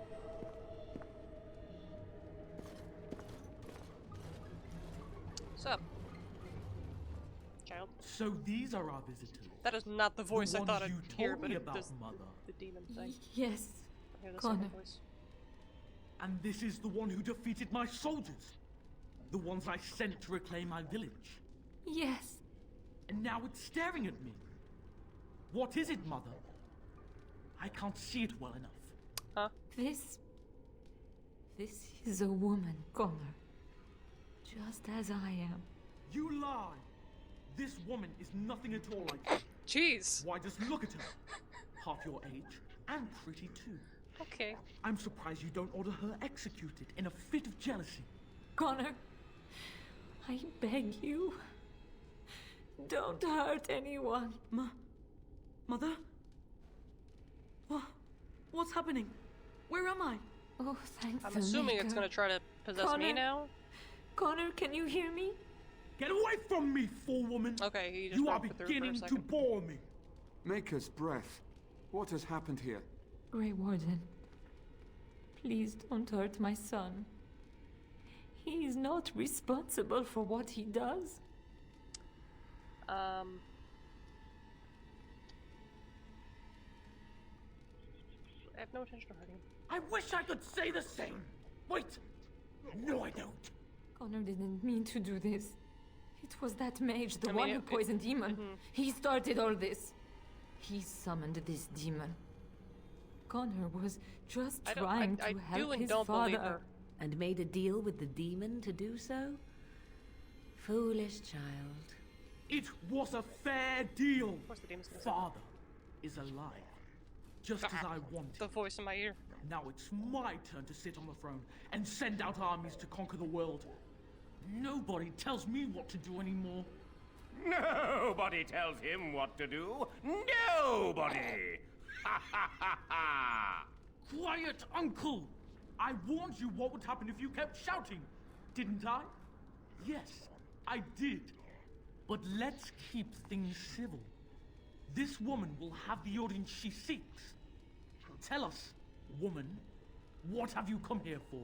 What's up, child? So these are our visitors. That is not the voice I thought I'd hear, but about, it's Mother. the demon thing. Yes, I hear the Connor. same voice. And this is the one who defeated my soldiers. The ones I sent to reclaim my village. Yes. And now it's staring at me. What is it, Mother? I can't see it well enough. Huh? This is a woman, Connor. Just as I am. You lie! This woman is nothing at all like you. Jeez! Why, just look at her. Half your age, and pretty too. Okay. I'm surprised you don't order her executed in a fit of jealousy. Connor, I beg you. Don't hurt anyone. Mother? What's happening? Where am I? Oh, thank I'm the assuming it's Maker. gonna try to possess me Connor? now. Connor, can you hear me? Get away from me, fool woman! Okay, he just You are broke through for a beginning to second. bore me. Maker's breath. What has happened here? Grey Warden, please don't hurt my son. He is not responsible for what he does. I have no intention of hurting him. I wish I could say the same. Wait! No, I don't. Connor didn't mean to do this. It was that mage, the I one mean, who poisoned Demon. mhm. He started all this. He summoned this demon. Connor was just I trying do to help and his don't father. believe her. And made a deal with the demon to do so? Foolish child. It was a fair deal. Of course the demon's gonna say Father is alive. Just as I wanted. the voice in my ear. Now it's my turn to sit on the throne and send out armies to conquer the world. Nobody tells me what to do anymore. Nobody tells him what to do. Nobody! Ha ha ha ha! Quiet, Uncle! I warned you what would happen if you kept shouting, didn't I? Yes, I did. But let's keep things civil. This woman will have the audience she seeks. Tell us, woman, what have you come here for?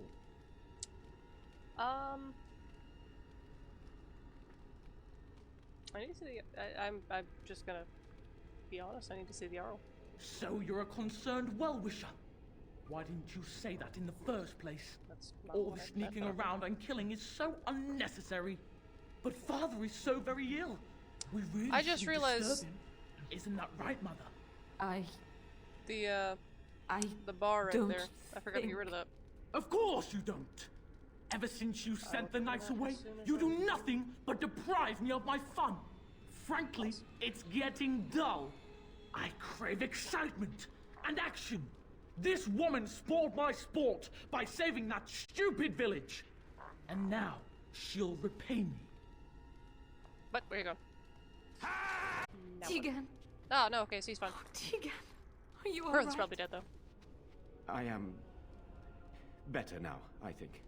I need to see the. I'm just gonna be honest. I need to see the Arl. So you're a concerned well-wisher. Why didn't you say that in the first place? That's not All what the I meant, sneaking but- around and killing is so unnecessary. But Father is so very ill. We really I just shouldn't realized- disturb him. Isn't that right, Mother? The bar right don't there. I forgot to get rid of that. Of course you don't. Ever since you sent the will knights do that away, as soon as you I- do nothing but deprive me of my fun. Frankly, it's getting dull. I crave excitement and action. This woman spoiled my sport by saving that stupid village. And now, she'll repay me. But where you going? No. Tegan. Oh, no, okay, so he's fine. Oh, Tegan. Are you Perth's alright? probably dead, though. I am better now, I think.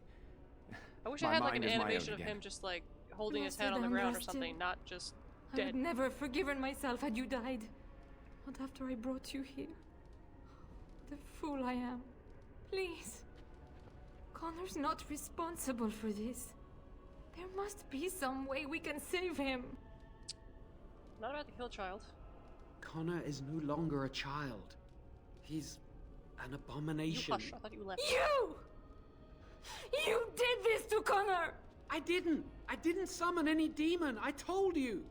I wish My I had like an mind is my own animation of again. him just like holding his Rested head on the and ground or rested. something, not just I dead. would never have forgiven myself had you died. Not after I brought you here. The fool I am. Please. Connor's not responsible for this. There must be some way we can save him. Not about to kill a child. Connor is no longer a child. He's an abomination. You hush, I thought you left. You! You did this to Connor! I didn't. I didn't summon any demon. I told you.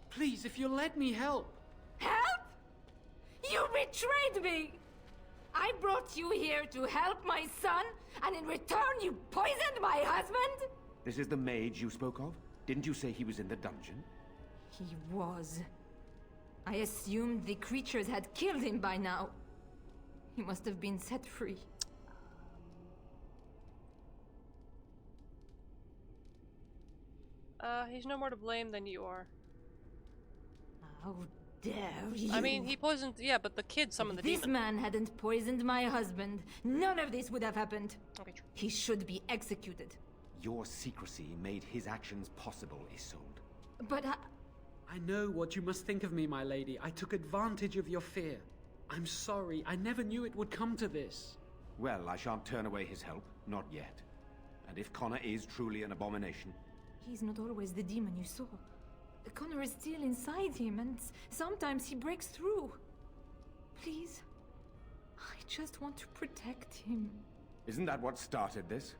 Please, if you'll let me help. Help? You betrayed me! I brought you here to help my son, and in return you poisoned my husband? This is the mage you spoke of? Didn't you say he was in the dungeon? He was. I assumed the creatures had killed him by now. He must have been set free. He's no more to blame than you are. How dare you? I mean, he poisoned, yeah, but the kid summoned the This demon. man hadn't poisoned my husband. None of this would have happened. Okay, true. He should be executed. Your secrecy made his actions possible, Isolde. But I know what you must think of me, my lady. I took advantage of your fear. I'm sorry. I never knew it would come to this. Well, I shan't turn away his help. Not yet. And if Connor is truly an abomination... he's not always the demon you saw. Connor is still inside him, and sometimes he breaks through. Please, I just want to protect him. Isn't that what started this?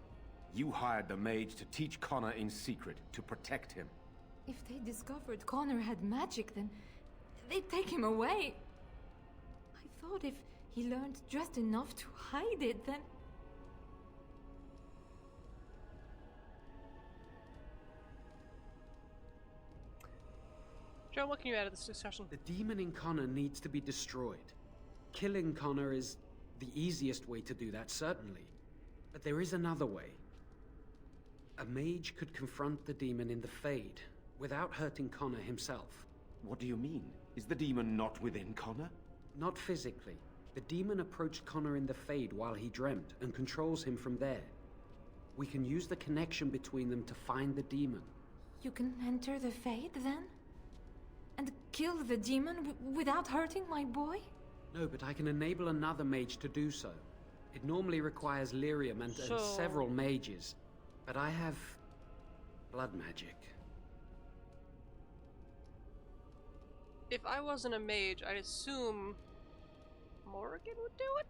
You hired the mage to teach Connor in secret, to protect him. If they discovered Connor had magic, then they'd take him away. I thought if he learned just enough to hide it, then... Joe, what can you add to this discussion? The demon in Connor needs to be destroyed. Killing Connor is the easiest way to do that, certainly. But there is another way. A mage could confront the demon in the Fade, without hurting Connor himself. What do you mean? Is the demon not within Connor? Not physically. The demon approached Connor in the Fade while he dreamt, and controls him from there. We can use the connection between them to find the demon. You can enter the Fade, then? And kill the demon without hurting my boy? No, but I can enable another mage to do so. It normally requires lyrium and several mages. But I have... blood magic. If I wasn't a mage, I'd assume Morrigan would do it?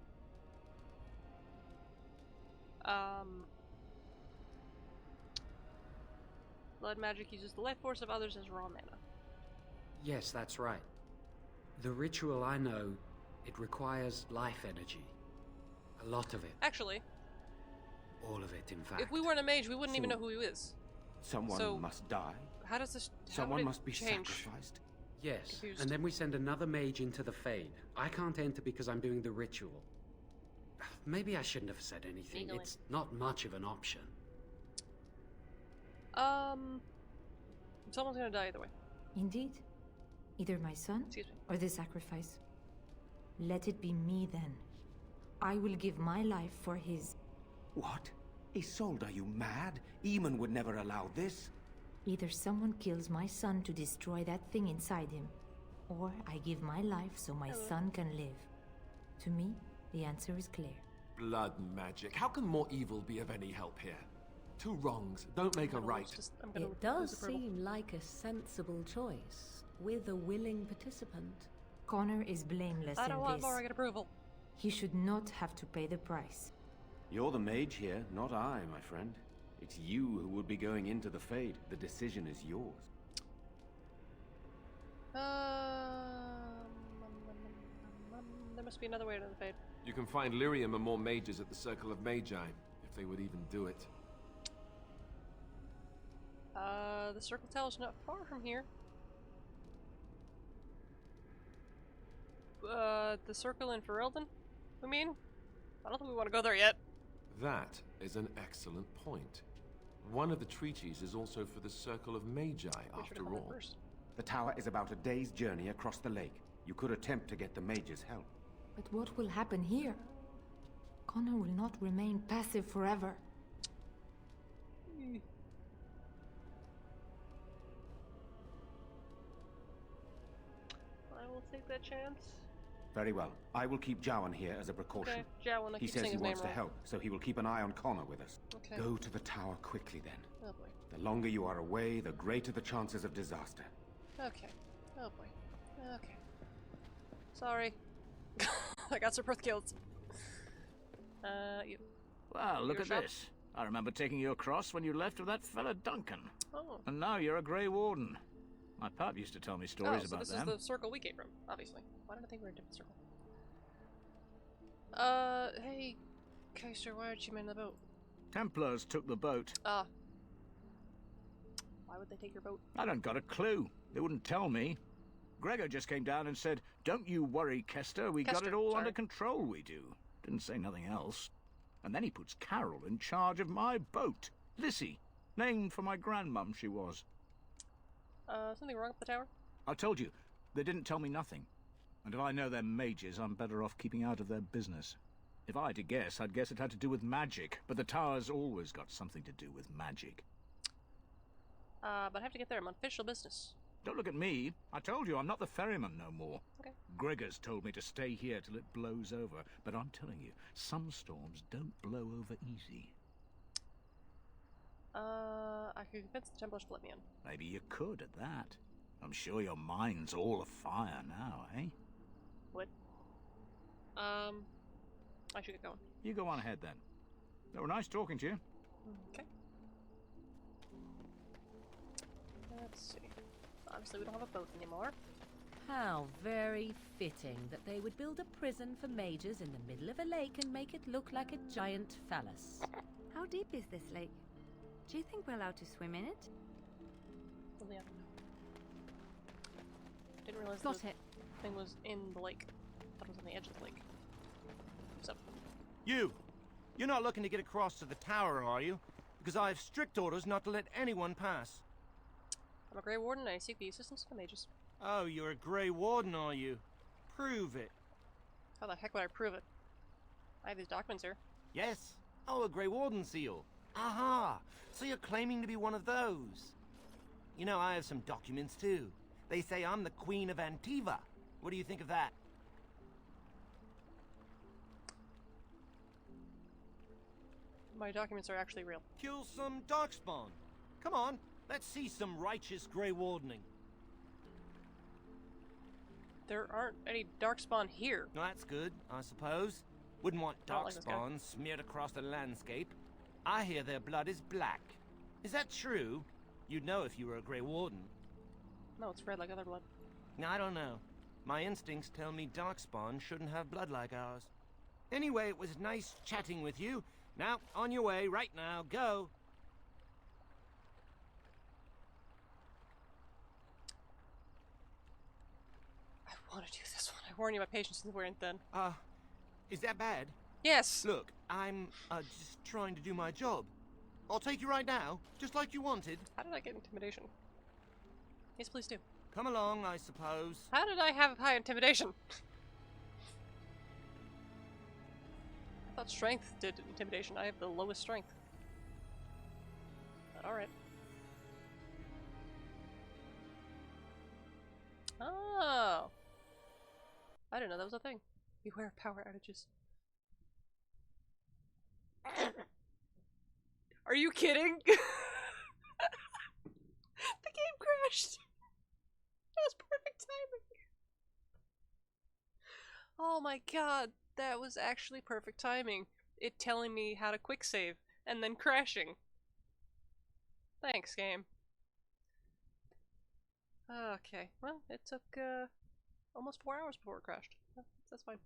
Blood magic uses the life force of others as raw mana. Yes, that's right. The ritual I know, it requires life energy. A lot of it. Actually, all of it, in fact. If we weren't a mage, we wouldn't even know who he is. Someone must die. How does this... Someone must be change? sacrificed. Yes, Confused. and then we send another mage into the Fade. I can't enter because I'm doing the ritual. Maybe I shouldn't have said anything. Legally. It's not much of an option. Someone's gonna die either way. Indeed. Either my son, or the sacrifice. Let it be me, then. I will give my life for his. What? Isolde, are you mad? Eamon would never allow this. Either someone kills my son to destroy that thing inside him, or I give my life so my son can live. To me, the answer is clear. Blood magic. How can more evil be of any help here? Two wrongs don't make a right. It does seem like a sensible choice, with a willing participant. Connor is blameless I don't in want this. Morrigan approval. He should not have to pay the price. You're the mage here, not I, my friend. It's you who would be going into the Fade. The decision is yours. There must be another way to the Fade. You can find lyrium and more mages at the Circle of Magi, if they would even do it. The Circle Tower's not far from here. The Circle in Ferelden? I mean? I don't think we want to go there yet. That is an excellent point. One of the treaties is also for the Circle of Magi, after all. The tower is about a day's journey across the lake. You could attempt to get the mage's help. But what will happen here? Connor will not remain passive forever. I will take that chance. Very well. I will keep Jowan here as a precaution. Okay, Jowan, I he keep says saying he his wants name to wrong. help, so he will keep an eye on Connor with us. Okay. Go to the tower quickly then. Oh boy. The longer you are away, the greater the chances of disaster. Okay. Oh boy. Okay. Sorry. I got Sir Perth killed. You. Well, look Your at shop? this. I remember taking you across when you left with that fella Duncan. Oh. And now you're a Grey Warden. My pap used to tell me stories so about this them. is the circle we came from, obviously. Why did I think we were in a different circle? Hey, Kaiser, why aren't you in the boat? Templars took the boat. Ah. Why would they take your boat? I don't got a clue. They wouldn't tell me. Gregor just came down and said, "Don't you worry, Kester. We got Kester, it all sorry. under control, we do." Didn't say nothing else. And then he puts Carol in charge of my boat. Lissy. Named for my grandmum she was. Something wrong with the tower? I told you, they didn't tell me nothing. And if I know they're mages, I'm better off keeping out of their business. If I had to guess, I'd guess it had to do with magic. But the tower's always got something to do with magic. But I have to get there. I'm on official business. Don't look at me. I told you, I'm not the ferryman no more. Okay. Gregor's told me to stay here till it blows over. But I'm telling you, some storms don't blow over easy. I could convince the Templars to let me in. Maybe you could at that. I'm sure your mind's all afire now, eh? What? I should get going. You go on ahead then. They were nice talking to you. Okay. Let's see. Obviously we don't have a boat anymore. How very fitting that they would build a prison for mages in the middle of a lake and make it look like a giant phallus. How deep is this lake? Do you think we're allowed to swim in it? Well, yeah. Didn't realize Got the it. thing was in the lake. I thought it was on the edge of the lake. So. You're not looking to get across to the tower, are you? Because I have strict orders not to let anyone pass. I'm a Grey Warden and I seek the assistance of the mages. Oh, you're a Grey Warden, are you? Prove it. How the heck would I prove it? I have these documents here. Yes. Oh, a Grey Warden seal. Aha! So you're claiming to be one of those. You know, I have some documents too. They say I'm the Queen of Antiva. What do you think of that? My documents are actually real. Kill some Darkspawn. Come on, let's see some righteous Grey Wardening. There aren't any Darkspawn here. Well, that's good, I suppose. Wouldn't want I don't like this guy. Darkspawn smeared across the landscape. I hear their blood is black. Is that true? You'd know if you were a Grey Warden. No, it's red like other blood. I don't know. My instincts tell me Darkspawn shouldn't have blood like ours. Anyway, it was nice chatting with you. Now, on your way, right now, go. I want to do this one. I warn you, my patience is wearing thin. Is that bad? Yes! Look, I'm, just trying to do my job. I'll take you right now, just like you wanted. How did I get intimidation? Yes, please do. Come along, I suppose. How did I have high intimidation? I thought strength did intimidation. I have the lowest strength. But alright. Oh! I didn't know that was a thing. Beware of power outages. Are you kidding? The game crashed. That was perfect timing. Oh my god, that was actually perfect timing. It telling me how to quick save and then crashing. Thanks, game. Okay, well, it took almost 4 hours before it crashed. That's fine.